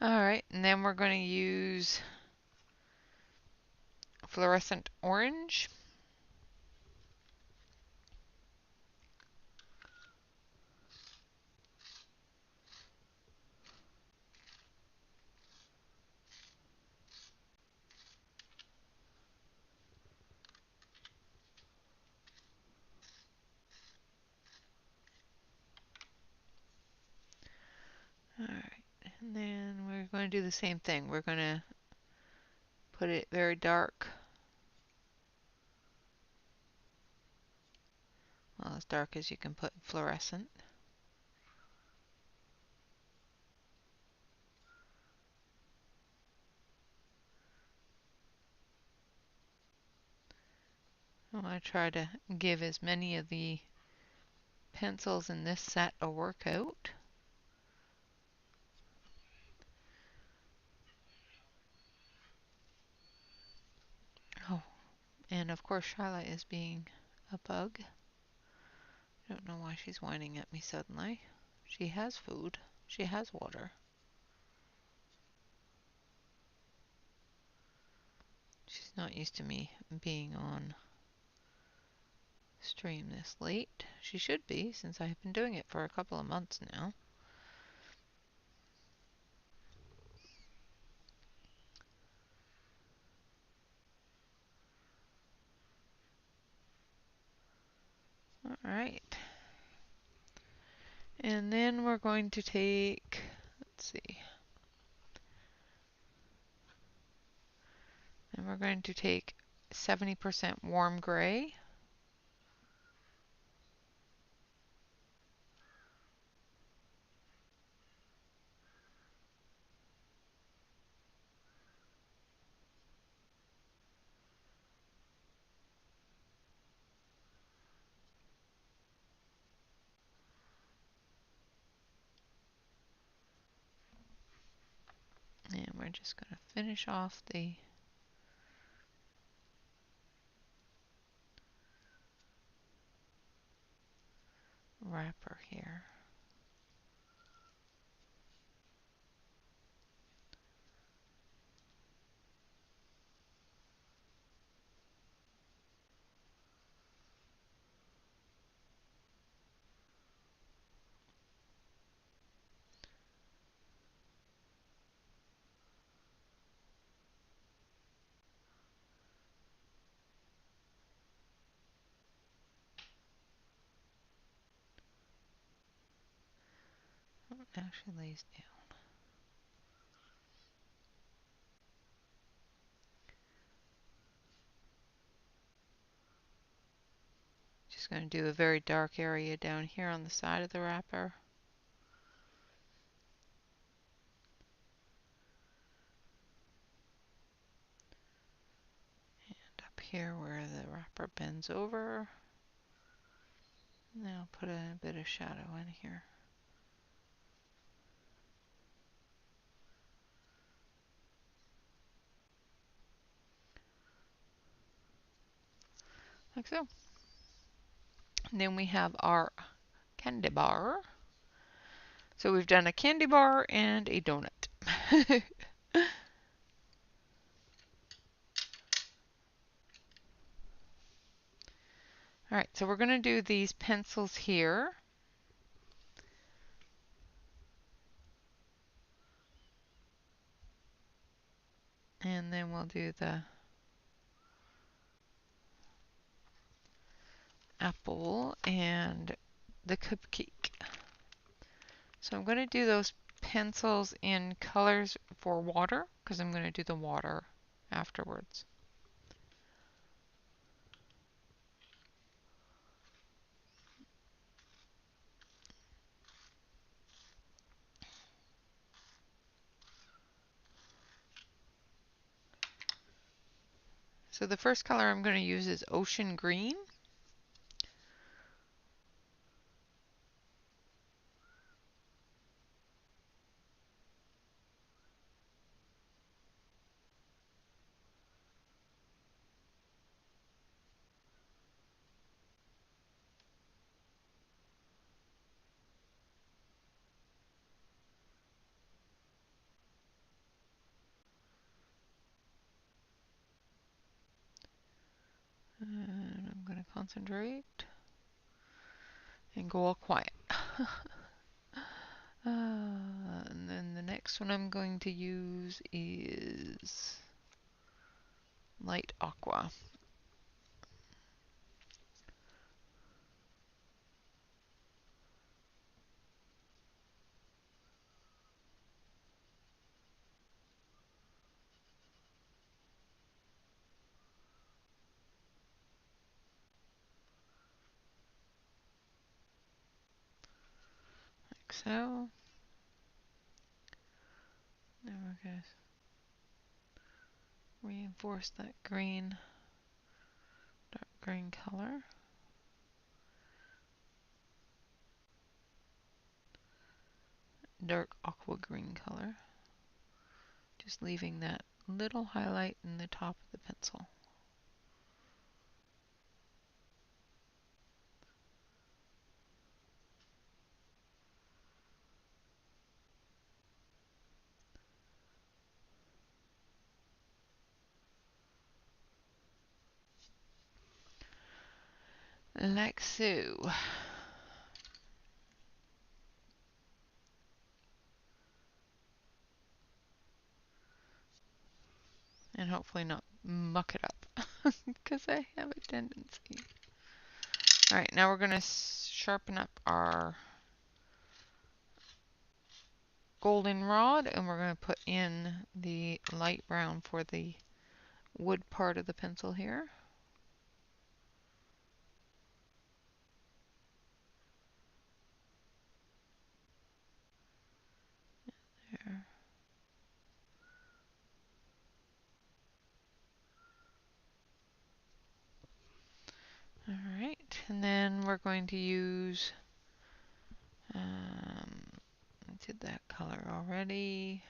Alright, and then we're going to use fluorescent orange. Alright, and then we're going to do the same thing. We're going to put it very dark. Well, as dark as you can put fluorescent. I want to try to give as many of the pencils in this set a workout. Oh, and of course Charlotte is being a bug. I don't know why she's whining at me suddenly. She has food. She has water. She's not used to me being on stream this late. She should be, since I've been doing it for a couple of months now. Alright. And then we're going to take, let's see. And we're going to take 70% warm gray. And we're just going to finish off the wrapper here. It actually lays down. Just going to do a very dark area down here on the side of the wrapper. And up here where the wrapper bends over. And then I'll put a bit of shadow in here. Like so. And then we have our candy bar. So we've done a candy bar and a donut. Alright, so we're going to do these pencils here. And then we'll do the apple and the cupcake. So I'm going to do those pencils in colors for water because I'm going to do the water afterwards. So the first color I'm going to use is ocean green. And I'm going to concentrate and go all quiet. And then the next one I'm going to use is light aqua. Like so. Now we're going to reinforce that green, dark green color. Dark aqua green color. Just leaving that little highlight in the top of the pencil. Like so. And hopefully not muck it up because I have a tendency. Alright, now we're going to sharpen up our golden rod and we're going to put in the light brown for the wood part of the pencil here. There. Alright, and then we're going to use, I did that color already.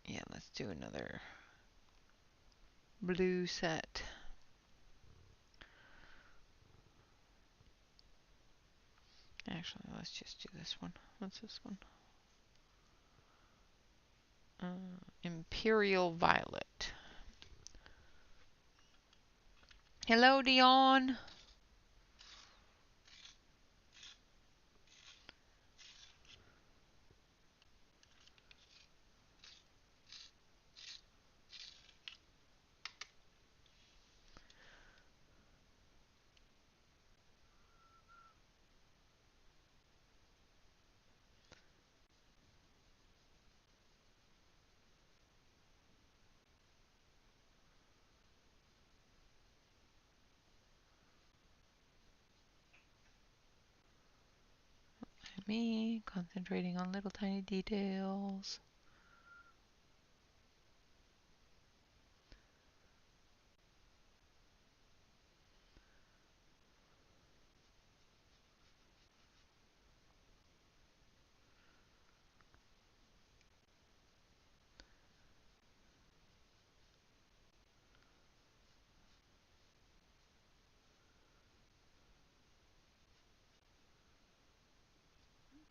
Yeah, let's do another blue set. Actually, let's just do this one. What's this one? Imperial Violet. Hello, Dion. me, concentrating on little tiny details.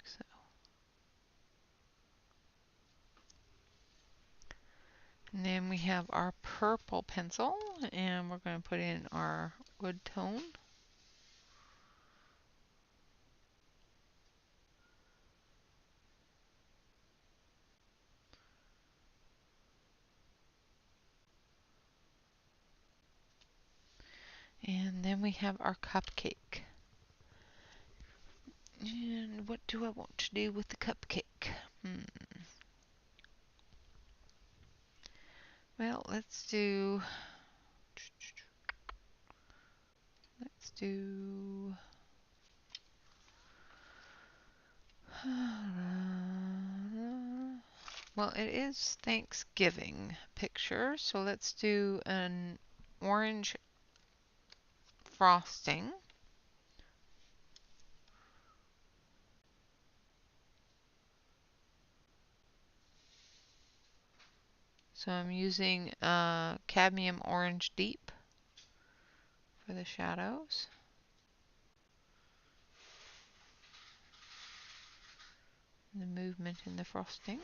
So, and then we have our purple pencil, and we're going to put in our wood tone. And then we have our cupcake. And what do I want to do with the cupcake? Well, let's do well, it is Thanksgiving picture, so let's do an orange frosting. So I'm using cadmium orange deep for the shadows. The movement in the frosting.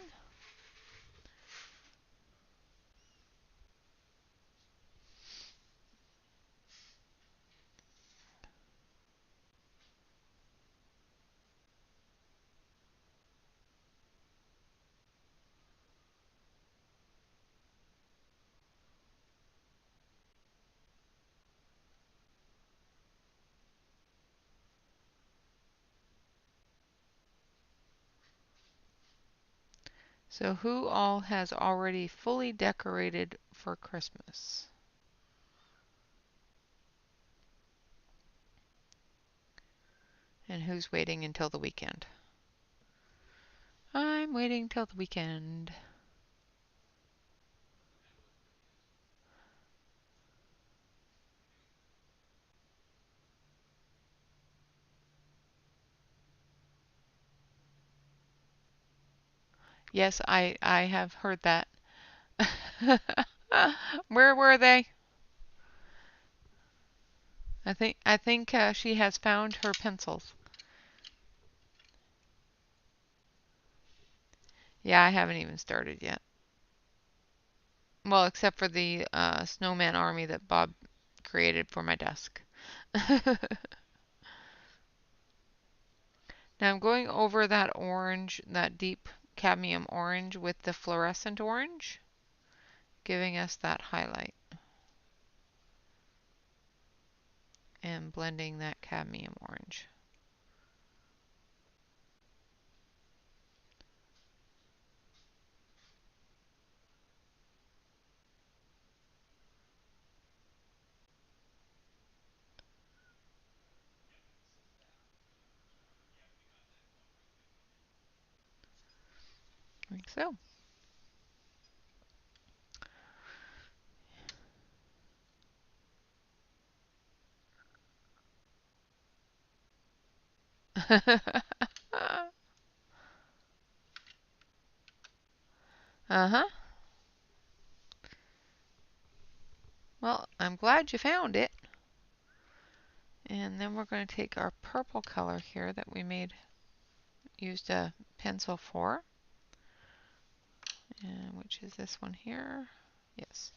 So who all has already fully decorated for Christmas? And who's waiting until the weekend? I'm waiting till the weekend. Yes, I have heard that. Where were they? I think she has found her pencils. Yeah, I haven't even started yet. Well, except for the snowman army that Bob created for my desk. Now I'm going over that orange, that deep cadmium orange with the fluorescent orange, giving us that highlight and blending that cadmium orange. Like so. Uh-huh. Well, I'm glad you found it. And then we're going to take our purple color here that we used a pencil for, and which is this one here. Yes.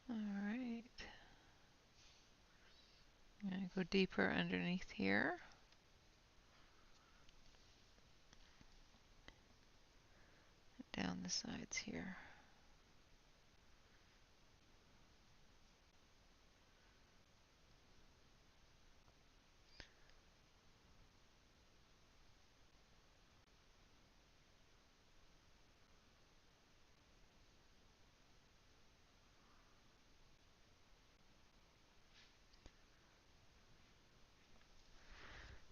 All right. I'm going to go deeper underneath here. the sides here.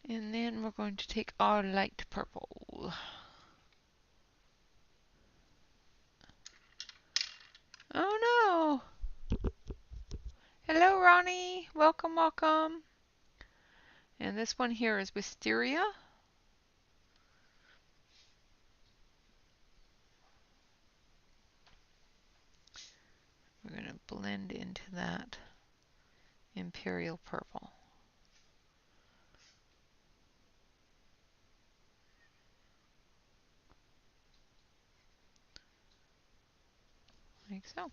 And then we're going to take our light purple. Oh no! Hello, Ronnie. Welcome, welcome. And this one here is Wisteria. We're going to blend into that imperial purple. Like so.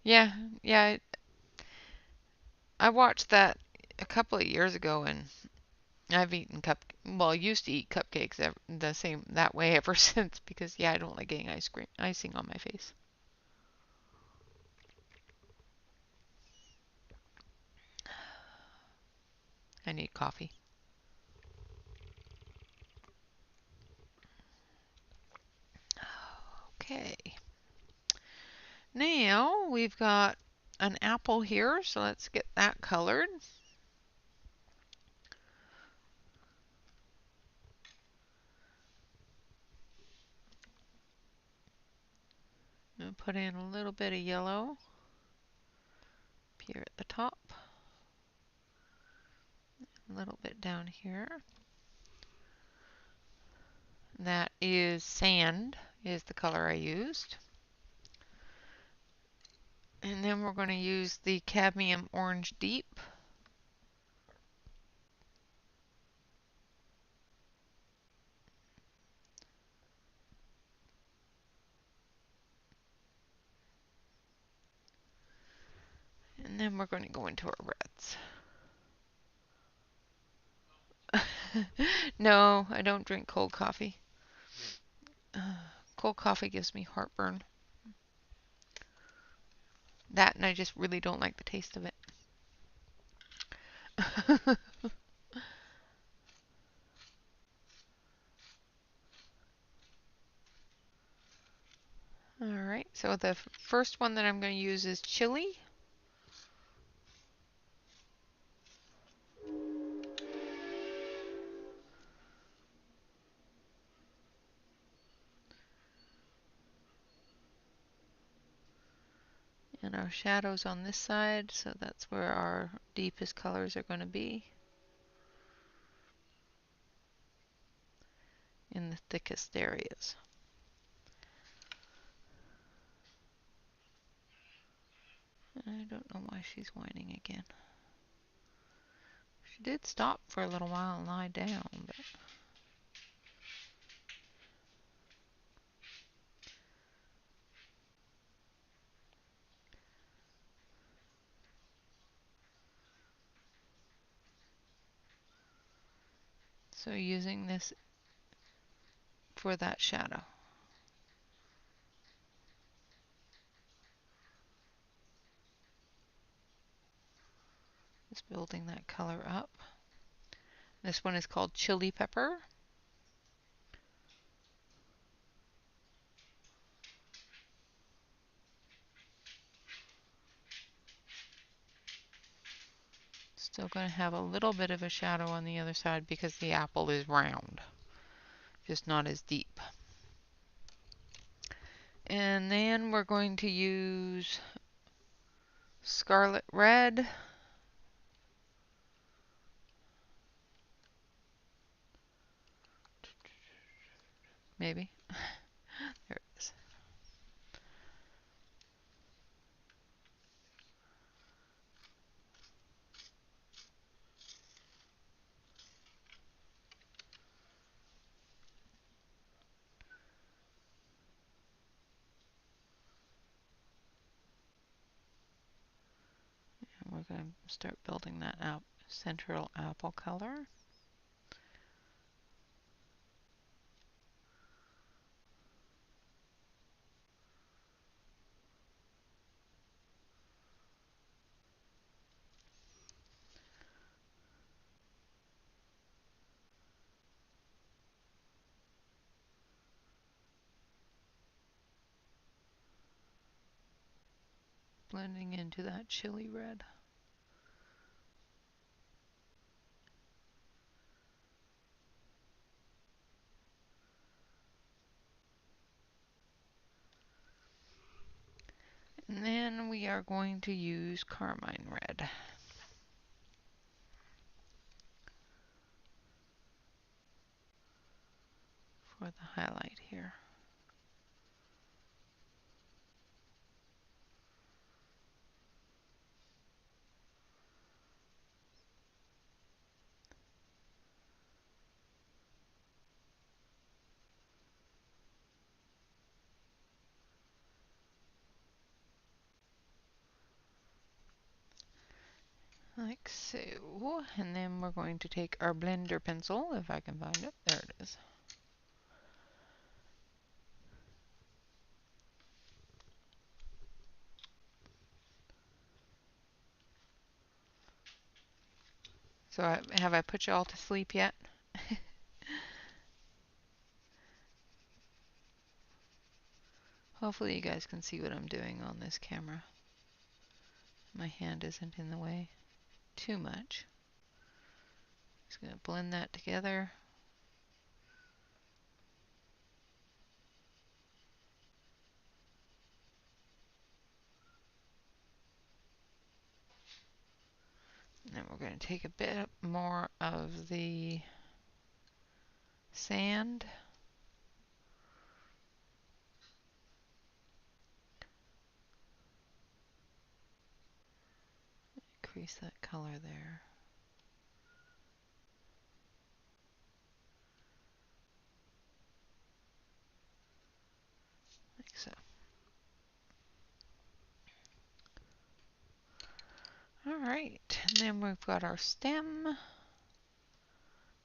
Yeah, yeah. I watched that a couple of years ago, and I've eaten used to eat cupcakes the same that way ever since because yeah, I don't like getting icing on my face. I need coffee. Okay. Now we've got an apple here, so let's get that colored. And put in a little bit of yellow up here at the top. A little bit down here. That is sand, is the color I used. And then we're going to use the cadmium orange deep. And then we're going to go into our reds. No, I don't drink cold coffee. Cold coffee gives me heartburn. That and I just really don't like the taste of it. Alright, so the first one that I'm going to use is chili. And our shadows on this side, so that's where our deepest colors are going to be. In the thickest areas. I don't know why she's whining again. She did stop for a little while and lie down, but so using this for that shadow. Just building that color up. This one is called chili pepper. Still going to have a little bit of a shadow on the other side because the apple is round, just not as deep. And then we're going to use scarlet red. Maybe. There it is. And we're going to start building that out Central apple color. Blending into that chili red. And then we are going to use carmine red for the highlight here. Like so. And then we're going to take our blender pencil, if I can find it. There it is. So have I put you all to sleep yet? Hopefully you guys can see what I'm doing on this camera. My hand isn't in the way too much. Just going to blend that together. And then we're going to take a bit more of the sand. Increase that color there. Like so. Alright, and then we've got our stem.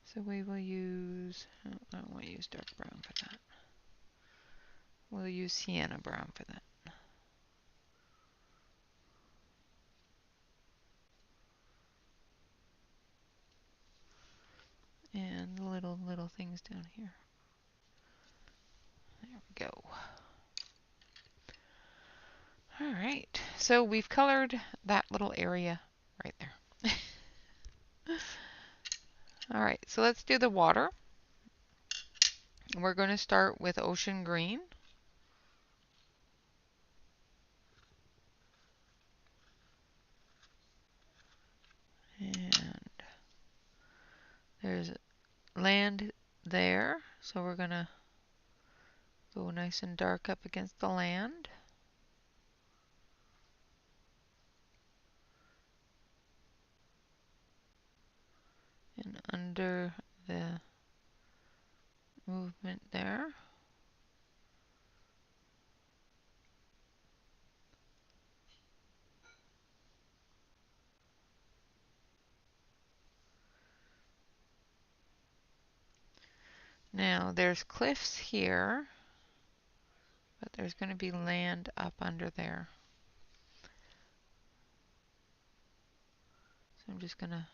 So we will use, I don't want to use dark brown for that. We'll use sienna brown for that. And the little things down here. There we go. Alright, so we've colored that little area right there. Alright, so let's do the water. We're going to start with ocean green. And there's land there, so we're going to go nice and dark up against the land. And under the movement there. Now there's cliffs here, but there's going to be land up under there. So I'm just going to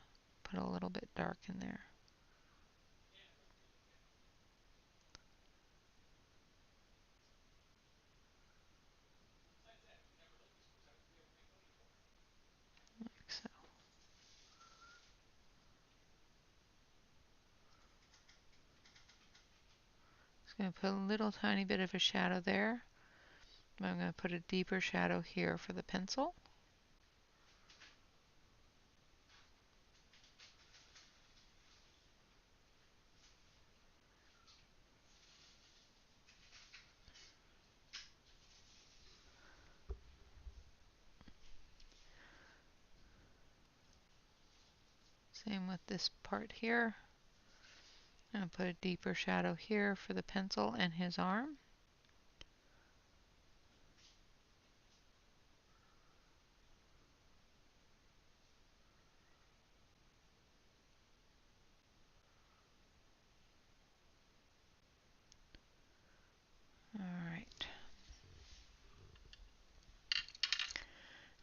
put a little bit dark in there. Like so. Just going to put a little tiny bit of a shadow there. I'm going to put a deeper shadow here for the pencil. Same with this part here. I'm going to put a deeper shadow here for the pencil and his arm.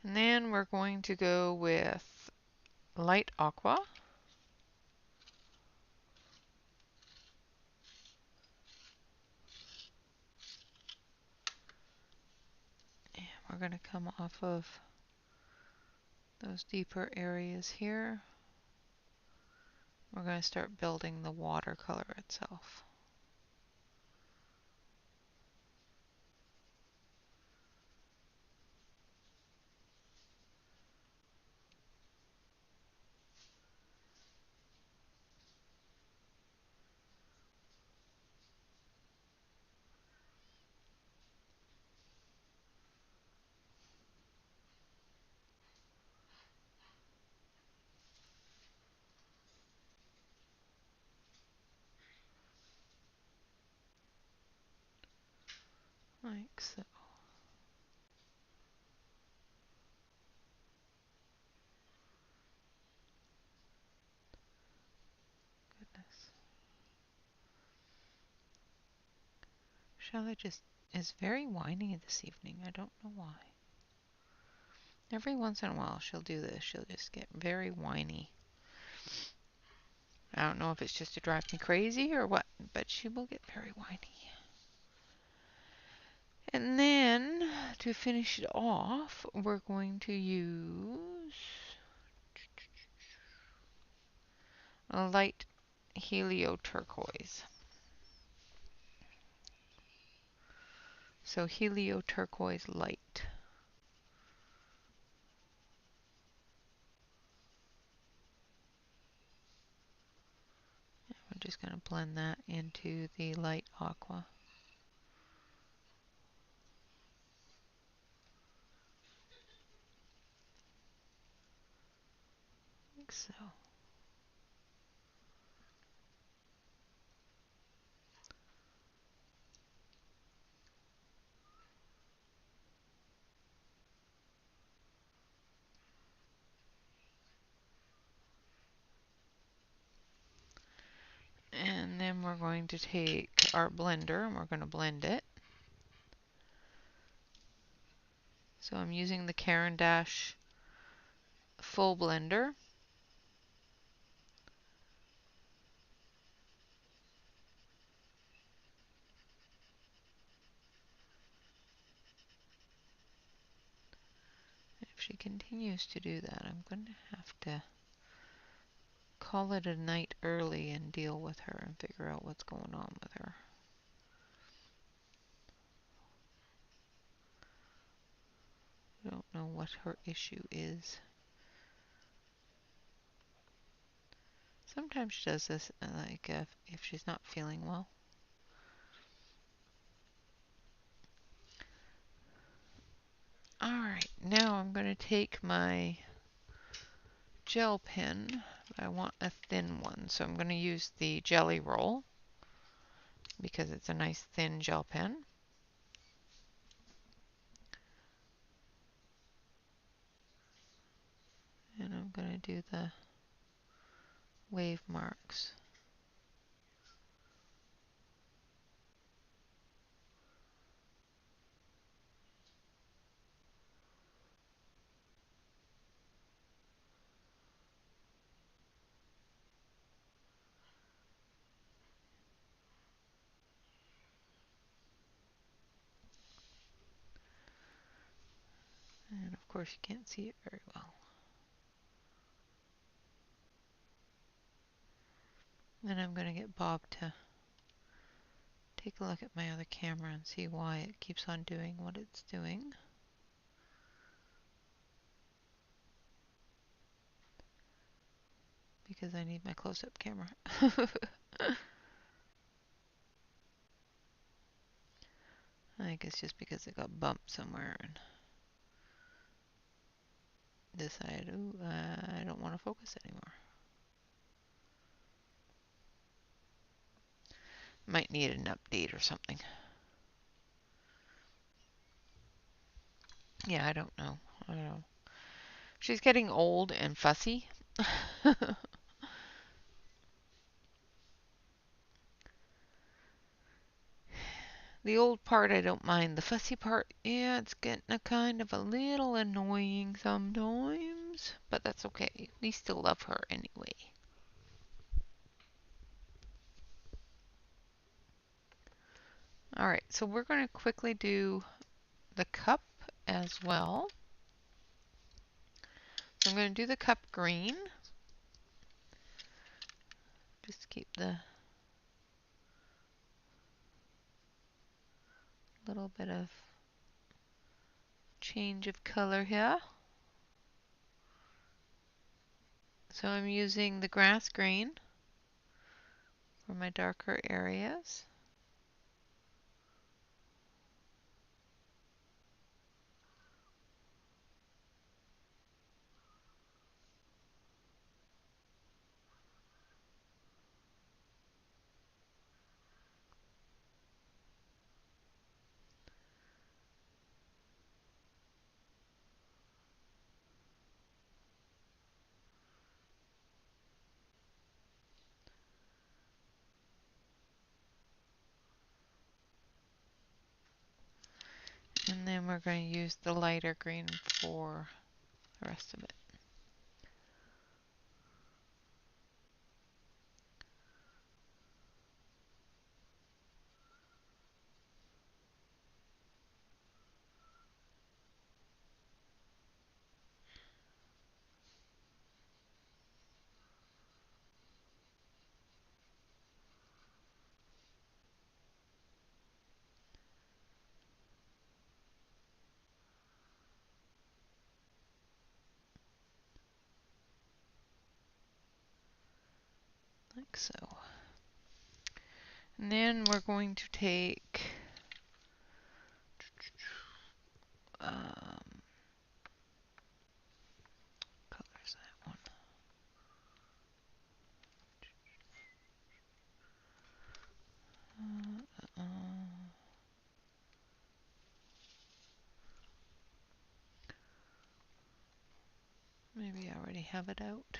And then we're going to go with light aqua. And we're going to come off of those deeper areas here. We're going to start building the watercolor itself. Like so. Goodness. Charlotte just is very whiny this evening. I don't know why. Every once in a while she'll do this. She'll just get very whiny. I don't know if it's just to drive me crazy or what, but she will get very whiny. And then to finish it off, we're going to use a light helio turquoise. So helio turquoise light. I'm just going to blend that into the light aqua. Like so. And then we're going to take our blender and we're going to blend it. So I'm using the Caran d'Ache full blender. If she continues to do that, I'm going to have to call it a night early and deal with her and figure out what's going on with her. I don't know what her issue is. Sometimes she does this like if she's not feeling well. Alright, now I'm going to take my gel pen. I want a thin one, so I'm going to use the Jelly Roll because it's a nice thin gel pen. And I'm going to do the wave marks. And of course you can't see it very well. Then I'm going to get Bob to take a look at my other camera and see why it keeps on doing what it's doing. Because I need my close-up camera. I think it's just because it got bumped somewhere and decided, ooh, I don't want to focus anymore. Might need an update or something. Yeah, I don't know. I don't know. She's getting old and fussy. The old part I don't mind. The fussy part, yeah, it's getting a kind of a little annoying sometimes. But that's okay. We still love her anyway. Alright, so we're going to quickly do the cup as well. So I'm going to do the cup green. Just keep the little bit of change of color here. So I'm using the grass green for my darker areas. And then we're going to use the lighter green for the rest of it. Like so. And then we're going to take colors that one. Maybe I already have it out.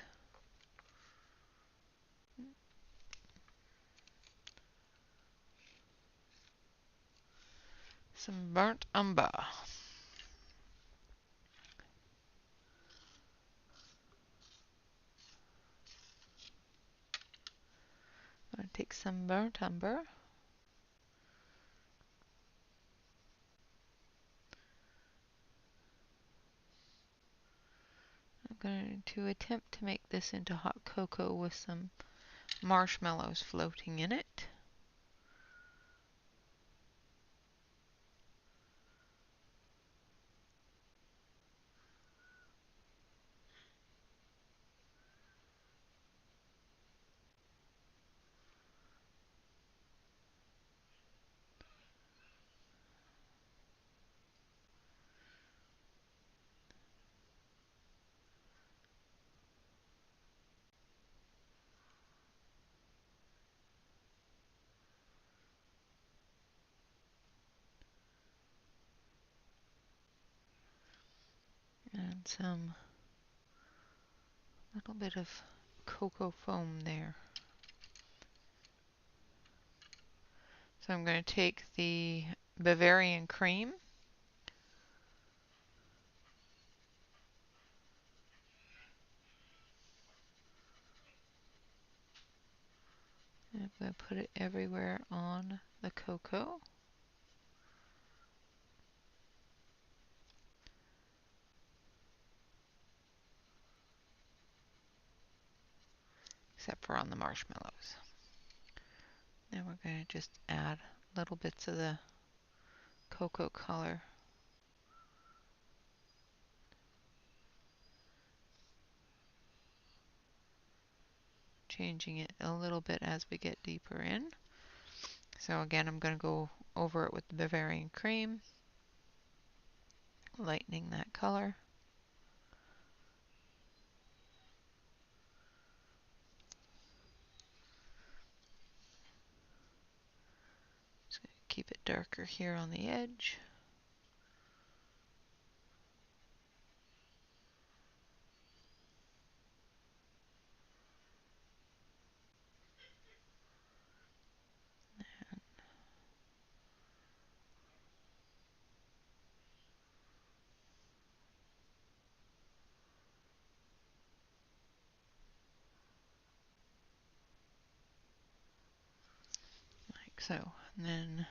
Some burnt umber. I'm going to take some burnt umber. I'm going to attempt to make this into hot cocoa with some marshmallows floating in it. And some little bit of cocoa foam there. So I'm going to take the Bavarian cream. And I'm going to put it everywhere on the cocoa. Except for on the marshmallows. Then we're going to just add little bits of the cocoa color. Changing it a little bit as we get deeper in. So again, I'm going to go over it with the Bavarian cream, lightening that color. Just going to keep it darker here on the edge. So, and then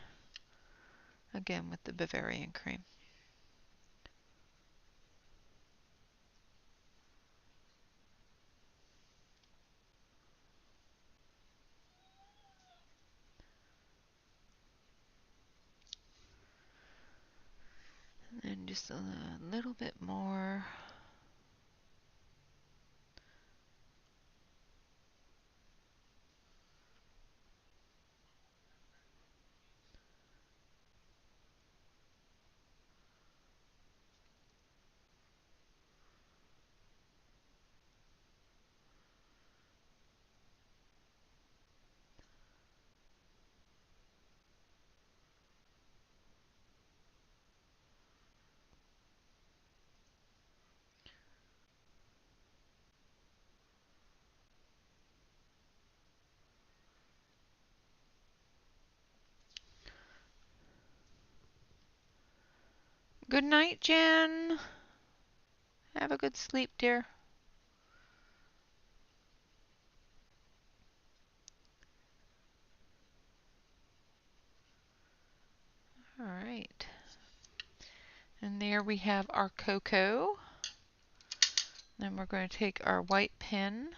again with the Bavarian cream. And then just a little bit more. Good night, Jen. Have a good sleep, dear. All right. And there we have our cocoa. Then we're going to take our white pen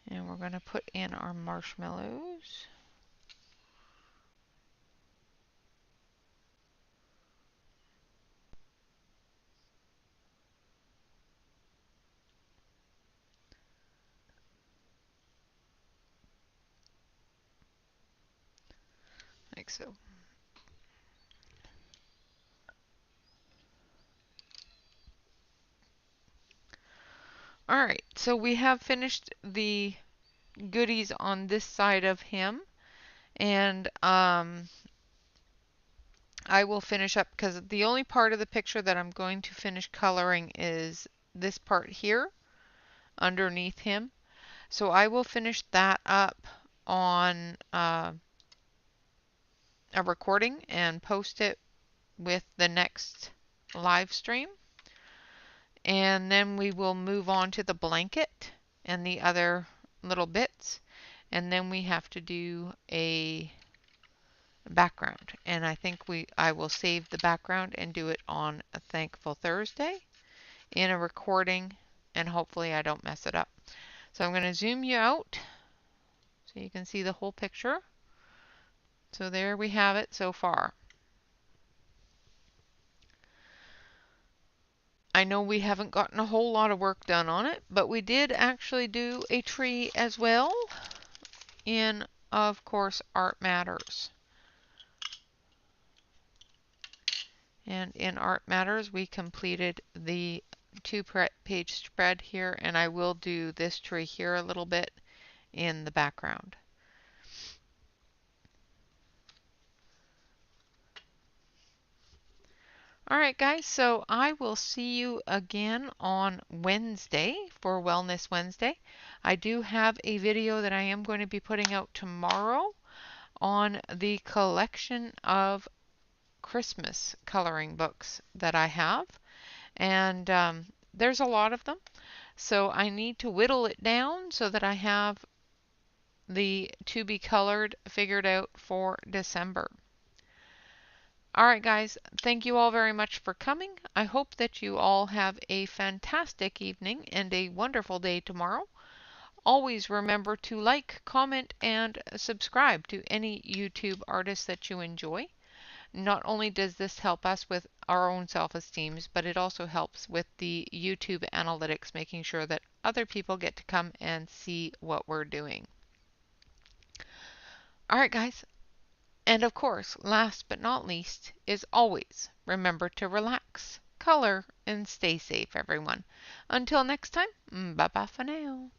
and we're going to put in our marshmallows. Like so. All right, so we have finished the goodies on this side of him, and I will finish up because the only part of the picture that I'm going to finish coloring is this part here underneath him. So I will finish that up on a recording and post it with the next live stream. And then we will move on to the blanket and the other little bits. And then we have to do a background. And I think I will save the background and do it on a Thankful Thursday in a recording, and hopefully I don't mess it up. So I'm going to zoom you out so you can see the whole picture. So there we have it so far. I know we haven't gotten a whole lot of work done on it, but we did actually do a tree as well in, of course, Art Matters. And in Art Matters, we completed the 2-page spread here, and I will do this tree here a little bit in the background. All right, guys, so I will see you again on Wednesday for Wellness Wednesday. I do have a video that I am going to be putting out tomorrow on the collection of Christmas coloring books that I have. And there's a lot of them. So I need to whittle it down so that I have the to be colored figured out for December. All right, guys, thank you all very much for coming. I hope that you all have a fantastic evening and a wonderful day tomorrow. Always remember to like, comment, and subscribe to any YouTube artist that you enjoy. Not only does this help us with our own self-esteem, but it also helps with the YouTube analytics, making sure that other people get to come and see what we're doing. All right, guys. And of course, last but not least, is always remember to relax, color, and stay safe, everyone. Until next time, bye-bye for now.